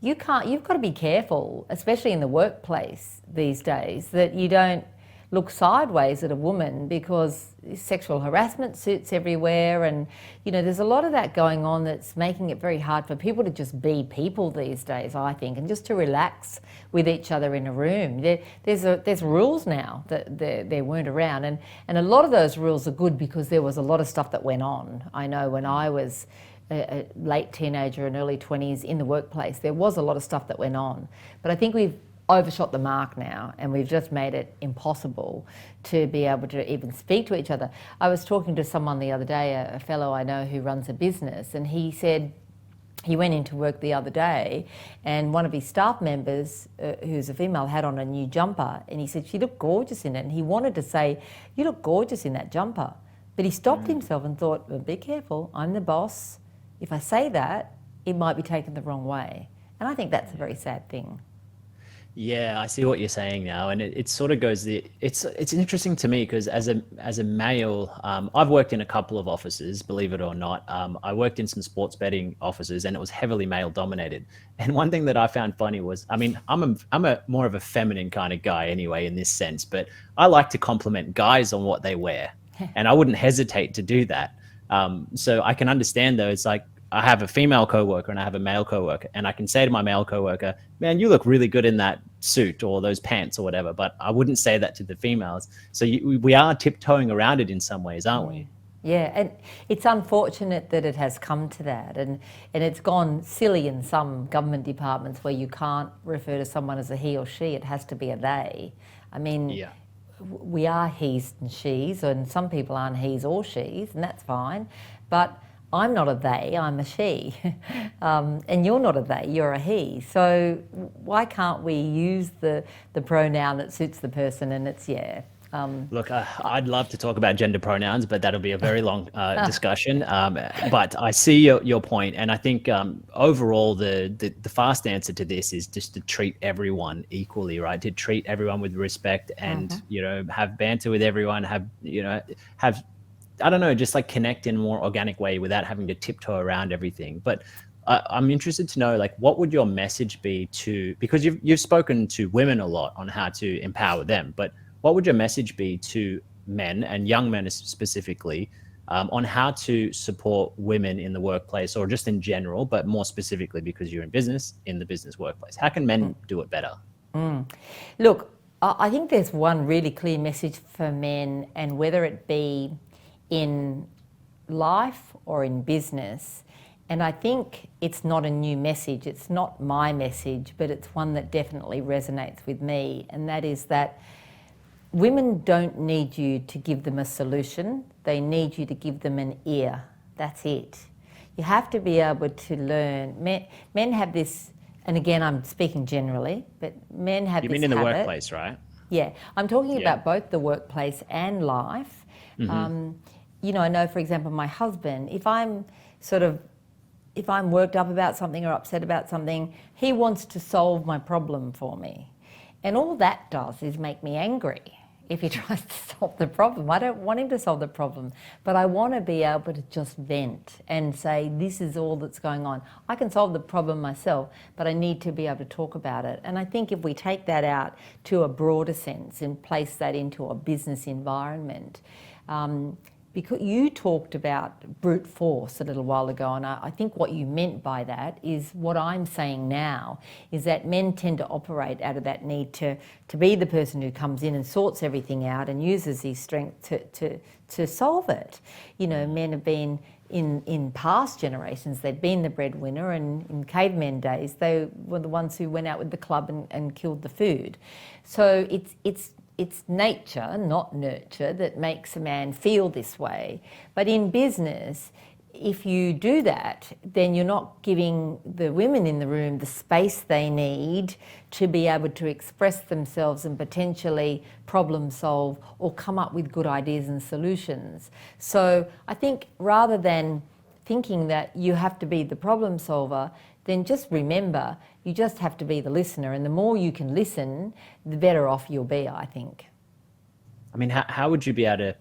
S1: You've got to be careful, especially in the workplace these days, that you don't look sideways at a woman, because sexual harassment suits everywhere, and you know, there's a lot of that going on that's making it very hard for people to just be people these days, I think, and just to relax with each other in a room. There's rules now that there weren't around, and a lot of those rules are good because there was a lot of stuff that went on. I know when I was a late teenager and early 20s in the workplace, there was a lot of stuff that went on. But I think we've overshot the mark now, and we've just made it impossible to be able to even speak to each other. I was talking to someone the other day, a fellow I know who runs a business, and he said he went into work the other day and one of his staff members, who's a female, had on a new jumper, and he said she looked gorgeous in it, and he wanted to say, you look gorgeous in that jumper. But he stopped himself and thought, well, be careful, I'm the boss. If I say that, it might be taken the wrong way. And I think that's a very sad thing.
S4: Yeah, I see what you're saying now, and it sort of goes it's interesting to me because as a male, I've worked in a couple of offices, believe it or not. I worked in some sports betting offices, and it was heavily male dominated. And one thing that I found funny was, I mean, I'm a more of a feminine kind of guy anyway in this sense, but I like to compliment guys on what they wear, and I wouldn't hesitate to do that. So I can understand though. It's like, I have a female coworker and I have a male coworker, and I can say to my male coworker, man, you look really good in that suit or those pants or whatever, but I wouldn't say that to the females. So we are tiptoeing around it in some ways, aren't we?
S1: Yeah, and it's unfortunate that it has come to that, and it's gone silly in some government departments where you can't refer to someone as a he or she, it has to be a they. I mean, we are he's and she's, and some people aren't he's or she's, and that's fine, but I'm not a they, I'm a she. And you're not a they, you're a he. So why can't we use the pronoun that suits the person? And it's, Look,
S4: I'd love to talk about gender pronouns, but that'll be a very long discussion. But I see your point, and I think overall the fast answer to this is just to treat everyone equally, right? To treat everyone with respect, and have banter with everyone, have I don't know, just like connect in a more organic way without having to tiptoe around everything. But I'm interested to know, like, what would your message be to, because you've spoken to women a lot on how to empower them, but what would your message be to men, and young men specifically, on how to support women in the workplace, or just in general, but more specifically because you're in business, in the business workplace? How can men do it better?
S1: Look, I think there's one really clear message for men, and whether it be in life or in business, and I think it's not a new message, it's not my message, but it's one that definitely resonates with me, and that is that women don't need you to give them a solution, they need you to give them an ear. That's it. You have to be able to learn. Men have this, and again I'm speaking generally, but men have this habit.
S4: You mean in the workplace, right?
S1: Yeah, I'm talking about both the workplace and life. I know, for example, my husband, if I'm worked up about something or upset about something, he wants to solve my problem for me. And all that does is make me angry if he tries to solve the problem. I don't want him to solve the problem, but I want to be able to just vent and say, this is all that's going on. I can solve the problem myself, but I need to be able to talk about it. And I think if we take that out to a broader sense and place that into a business environment, because you talked about brute force a little while ago, and I think what you meant by that is what I'm saying now, is that men tend to operate out of that need to be the person who comes in and sorts everything out and uses his strength to solve it. Men have been, in past generations, they'd been the breadwinner, and in cavemen days, they were the ones who went out with the club and killed the food. So it's nature, not nurture, that makes a man feel this way. But in business, if you do that, then you're not giving the women in the room the space they need to be able to express themselves and potentially problem solve or come up with good ideas and solutions. So I think rather than thinking that you have to be the problem solver, then just remember, you just have to be the listener, and the more you can listen, the better off you'll be, I think.
S4: I mean, how would you be able to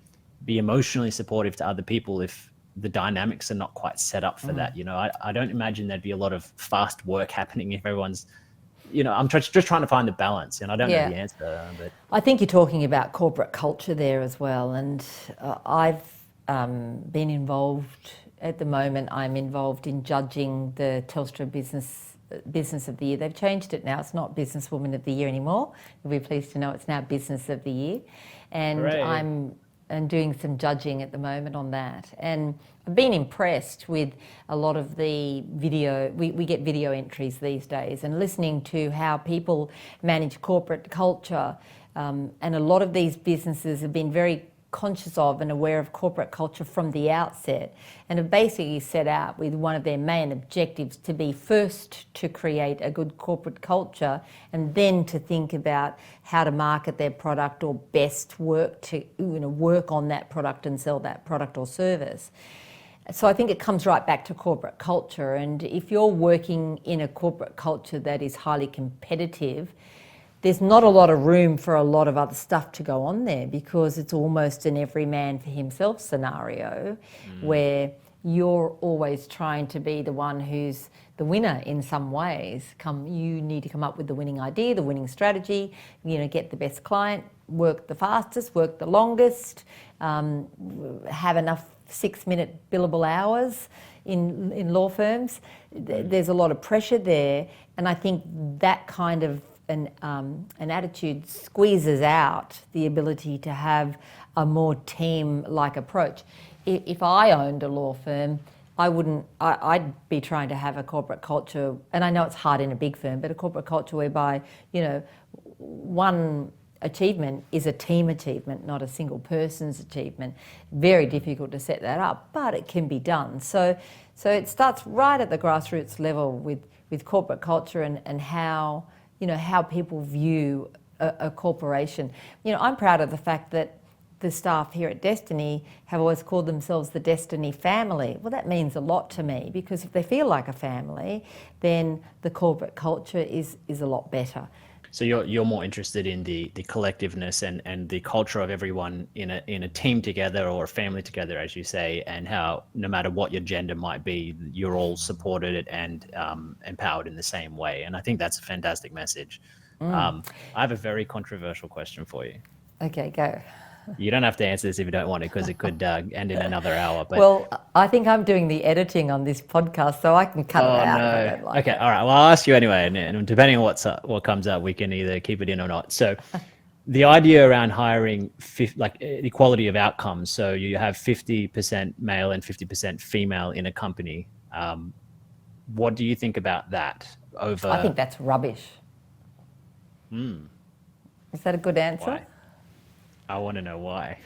S4: be emotionally supportive to other people if the dynamics are not quite set up for that? I don't imagine there'd be a lot of fast work happening if everyone's, I'm just trying to find the balance, and I don't know the answer. But
S1: I think you're talking about corporate culture there as well, and I've been involved. At the moment, I'm involved in judging the Telstra Business of the Year. They've changed it now. It's not Business Woman of the Year anymore. You'll be pleased to know it's now Business of the Year. And
S4: Hooray.
S1: I'm doing some judging at the moment on that. And I've been impressed with a lot of the video. We get video entries these days, and listening to how people manage corporate culture. And a lot of these businesses have been very conscious of and aware of corporate culture from the outset, and have basically set out with one of their main objectives to be first to create a good corporate culture, and then to think about how to market their product or best work on that product and sell that product or service. So I think it comes right back to corporate culture, and if you're working in a corporate culture that is highly competitive, there's not a lot of room for a lot of other stuff to go on there, because it's almost an every man for himself scenario where you're always trying to be the one who's the winner in some ways. You need to come up with the winning idea, the winning strategy, get the best client, work the fastest, work the longest, have enough 6-minute billable hours in law firms. There's a lot of pressure there, and I think that kind of an attitude squeezes out the ability to have a more team-like approach. If I owned a law firm, I'd be trying to have a corporate culture, and I know it's hard in a big firm, but a corporate culture whereby, one achievement is a team achievement, not a single person's achievement. Very difficult to set that up, but it can be done. So it starts right at the grassroots level with corporate culture and how people view a corporation. I'm proud of the fact that the staff here at Destiny have always called themselves the Destiny family. Well, that means a lot to me, because if they feel like a family, then the corporate culture is a lot better.
S4: So you're more interested in the collectiveness and the culture of everyone in a team together, or a family together, as you say, and how no matter what your gender might be, you're all supported and empowered in the same way. And I think that's a fantastic message. I have a very controversial question for you.
S1: Okay, go.
S4: You don't have to answer this if you don't want to, because it could end in another hour. But
S1: well, I think I'm doing the editing on this podcast, so I can cut it out if I don't like it.
S4: All right. Well, I'll ask you anyway, and depending on what comes up, we can either keep it in or not. So, the idea around hiring, equality of outcomes. So you have 50% male and 50% female in a company. What do you think about that?
S1: I think that's rubbish. Is that a good answer?
S4: Why? I want to know why.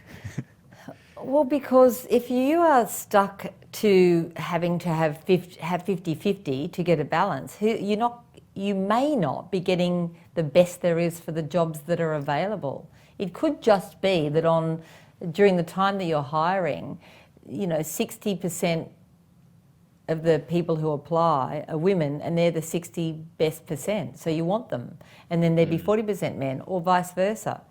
S1: Well, because if you are stuck to having to have 50-50 to get a balance, you may not be getting the best there is for the jobs that are available. It could just be that during the time that you're hiring, 60% of the people who apply are women, and they're the 60 best percent. So you want them, and then there'd be 40% men, or vice versa.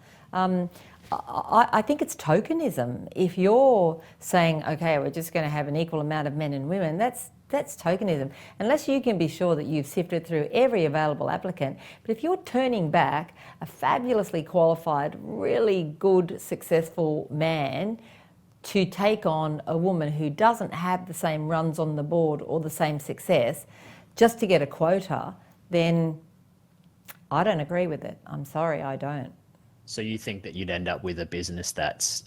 S1: I think it's tokenism. If you're saying, okay, we're just going to have an equal amount of men and women, that's tokenism. Unless you can be sure that you've sifted through every available applicant. But if you're turning back a fabulously qualified, really good, successful man to take on a woman who doesn't have the same runs on the board or the same success just to get a quota, then I don't agree with it. I'm sorry, I don't.
S4: So you think that you'd end up with a business that's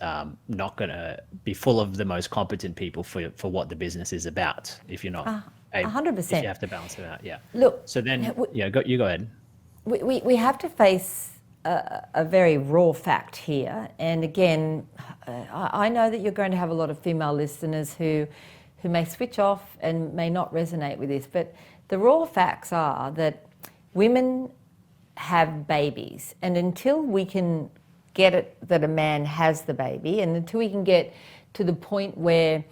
S4: not going to be full of the most competent people for what the business is about, if you're not
S1: 100%.
S4: If you have to balance it out, yeah.
S1: Look,
S4: so then, you go ahead.
S1: We have to face a very raw fact here, and again, I know that you're going to have a lot of female listeners who may switch off and may not resonate with this, but the raw facts are that women have babies, and until we can get it that a man has the baby, and until we can get to the point where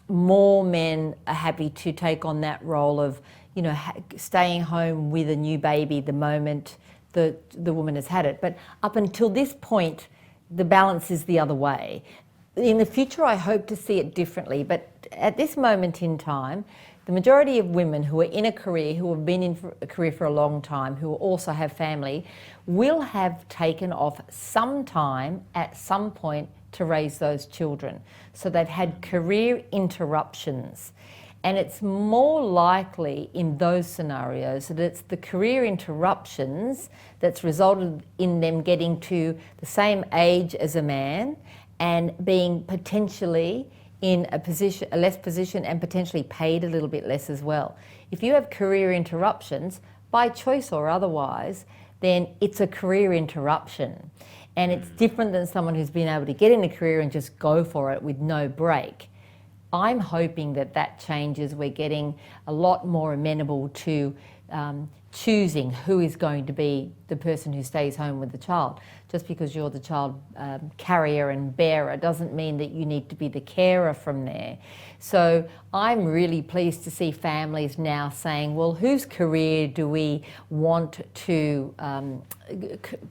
S1: more men are happy to take on that role of staying home with a new baby the moment the woman has had it, but up until this point the balance is the other way. In the future I hope to see it differently, but at this moment in time, the majority of women who are in a career, who have been in a career for a long time, who also have family, will have taken off some time at some point to raise those children. So they've had career interruptions. And it's more likely in those scenarios that it's the career interruptions that's resulted in them getting to the same age as a man and being potentially in a less position and potentially paid a little bit less as well. If you have career interruptions, by choice or otherwise, then it's a career interruption. And it's different than someone who's been able to get in a career and just go for it with no break. I'm hoping that that changes. We're getting a lot more amenable to choosing who is going to be the person who stays home with the child. Just because you're the child carrier and bearer doesn't mean that you need to be the carer from there. So I'm really pleased to see families now saying, well, whose career do we want to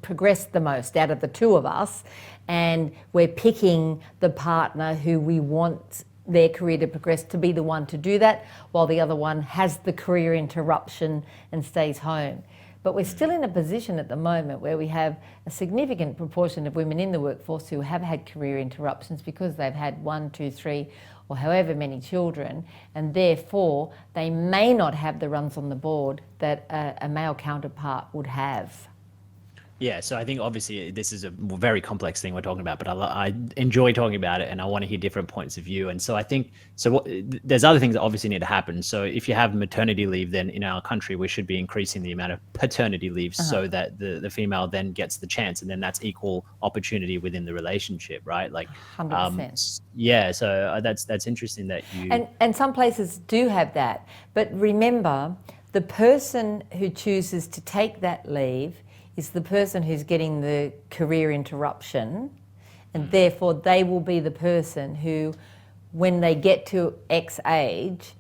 S1: progress the most out of the two of us? And we're picking the partner who we want their career to progress to be the one to do that, while the other one has the career interruption and stays home. But we're still in a position at the moment where we have a significant proportion of women in the workforce who have had career interruptions because they've had 1, 2, 3 or however many children, and therefore they may not have the runs on the board that a male counterpart would have.
S4: Yeah, so I think obviously this is a very complex thing we're talking about, but I enjoy talking about it and I want to hear different points of view. And so I think, there's other things that obviously need to happen. So if you have maternity leave, then in our country, we should be increasing the amount of paternity leave so that the female then gets the chance, and then that's equal opportunity within the relationship, right? Like,
S1: 100%.
S4: Yeah, so that's interesting that you...
S1: And some places do have that. But remember, the person who chooses to take that leave is the person who's getting the career interruption, and therefore they will be the person who, when they get to X age,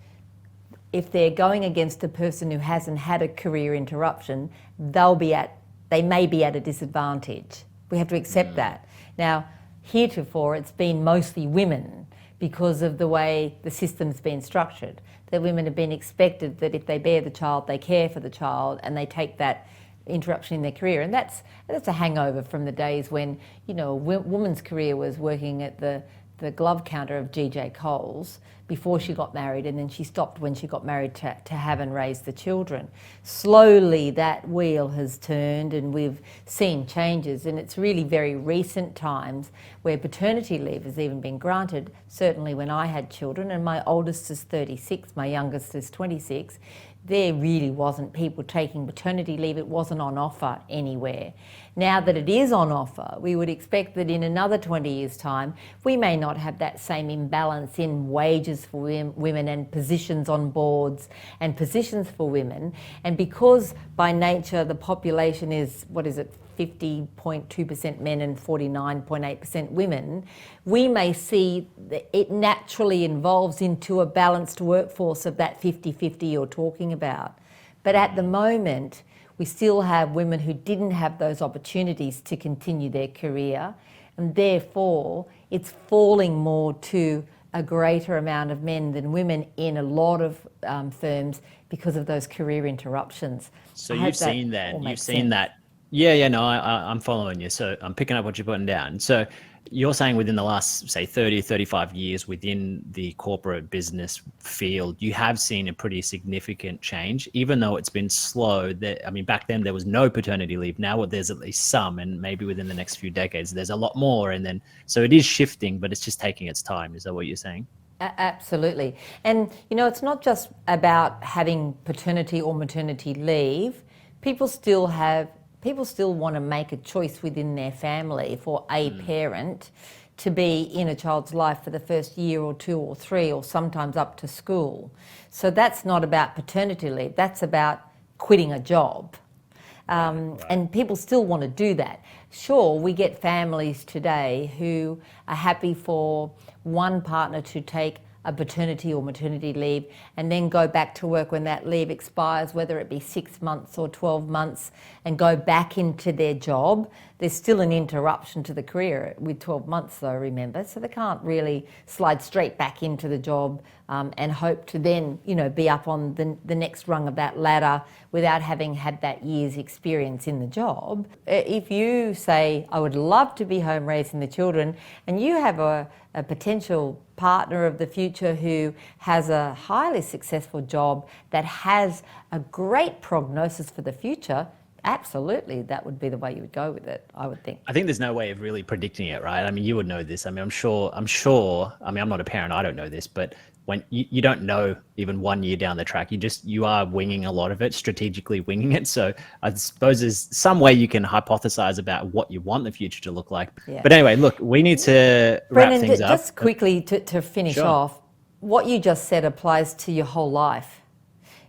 S1: if they're going against a person who hasn't had a career interruption, they may be at a disadvantage. We have to accept that. Now, heretofore it's been mostly women because of the way the system's been structured. That women have been expected that if they bear the child, they care for the child, and they take that interruption in their career. And that's a hangover from the days when, a woman's career was working at the glove counter of G.J. Coles before she got married, and then she stopped when she got married to have and raise the children. Slowly that wheel has turned and we've seen changes, and it's really very recent times where paternity leave has even been granted. Certainly when I had children, and my oldest is 36, my youngest is 26, there really wasn't people taking paternity leave. It wasn't on offer anywhere. Now that it is on offer, we would expect that in another 20 years' time, we may not have that same imbalance in wages for women and positions on boards and positions for women. And because by nature the population is, 50.2% men and 49.8% women, we may see that it naturally evolves into a balanced workforce of that 50-50 you're talking about. But at the moment, we still have women who didn't have those opportunities to continue their career, and therefore it's falling more to a greater amount of men than women in a lot of firms because of those career interruptions.
S4: So you've seen that. Yeah, no, I'm following you. So I'm picking up what you're putting down. So you're saying within the last, say, 30, 35 years within the corporate business field, you have seen a pretty significant change, even though it's been slow. Back then there was no paternity leave. Now there's at least some, and maybe within the next few decades, there's a lot more. And then, so it is shifting, but it's just taking its time. Is that what you're saying?
S1: Absolutely. And, it's not just about having paternity or maternity leave. People still want to make a choice within their family for a parent to be in a child's life for the first year or 2 or 3 or sometimes up to school. So that's not about paternity leave, that's about quitting a job. And people still want to do that. Sure, we get families today who are happy for one partner to take a paternity or maternity leave and then go back to work when that leave expires, whether it be 6 months or 12 months, and go back into their job. There's still an interruption to the career with 12 months though, remember, so they can't really slide straight back into the job and hope to then, be up on the next rung of that ladder without having had that year's experience in the job. If you say, I would love to be home raising the children, and you have a potential partner of the future who has a highly successful job that has a great prognosis for the future, absolutely, that would be the way you would go with it, I would think.
S4: I think there's no way of really predicting it, right? I mean, you would know this. I mean, I'm sure, I mean, I'm not a parent, I don't know this, but when you don't know even 1 year down the track, you are winging a lot of it, strategically winging it. So I suppose there's some way you can hypothesize about what you want the future to look like.
S1: Yeah.
S4: But anyway, look, we need to wrap
S1: Brendon,
S4: things up.
S1: just quickly to finish
S4: Sure.
S1: off, what you just said applies to your whole life.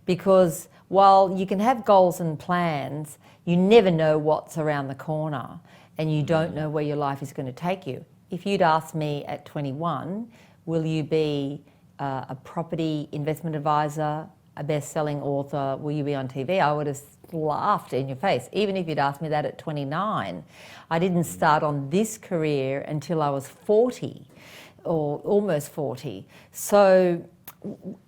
S1: Because while you can have goals and plans, you never know what's around the corner and you don't know where your life is going to take you. If you'd asked me at 21, will you be a property investment advisor, a best-selling author, will you be on TV? I would have laughed in your face, even if you'd asked me that at 29. I didn't start on this career until I was 40 or almost 40. So,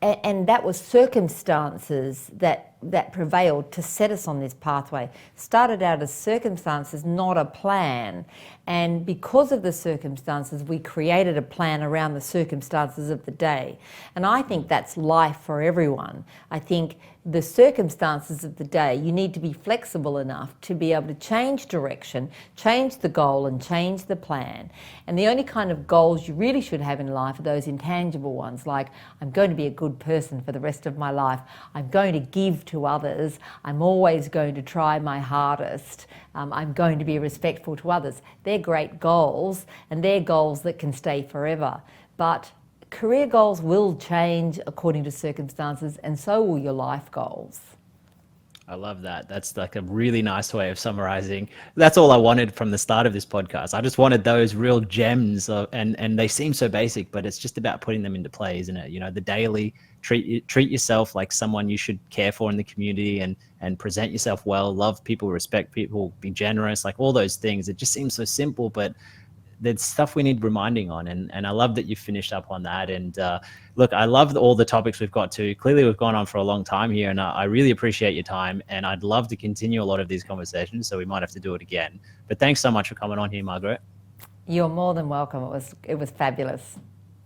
S1: and that was circumstances that prevailed to set us on this pathway. Started out as circumstances, not a plan. And because of the circumstances, we created a plan around the circumstances of the day. And I think that's life for everyone. I think the circumstances of the day, you need to be flexible enough to be able to change direction, change the goal and change the plan. And the only kind of goals you really should have in life are those intangible ones, like I'm going to be a good person for the rest of my life, I'm going to give to others, I'm always going to try my hardest, I'm going to be respectful to others. They're great goals, and they're goals that can stay forever. But career goals will change according to circumstances, and so will your life goals.
S4: I love that. That's like a really nice way of summarizing. That's all I wanted from the start of this podcast. I just wanted those real gems and they seem so basic, but it's just about putting them into play, isn't it? You know, the daily treat yourself like someone you should care for in the community and present yourself well, love people, respect people, be generous, like all those things. It just seems so simple, but there's stuff we need reminding on, and I love that you finished up on that. And look, I love all the topics we've got to. Clearly we've gone on for a long time here, and I really appreciate your time, and I'd love to continue a lot of these conversations, so we might have to do it again. But thanks so much for coming on here, Margaret.
S1: You're more than welcome. It was fabulous.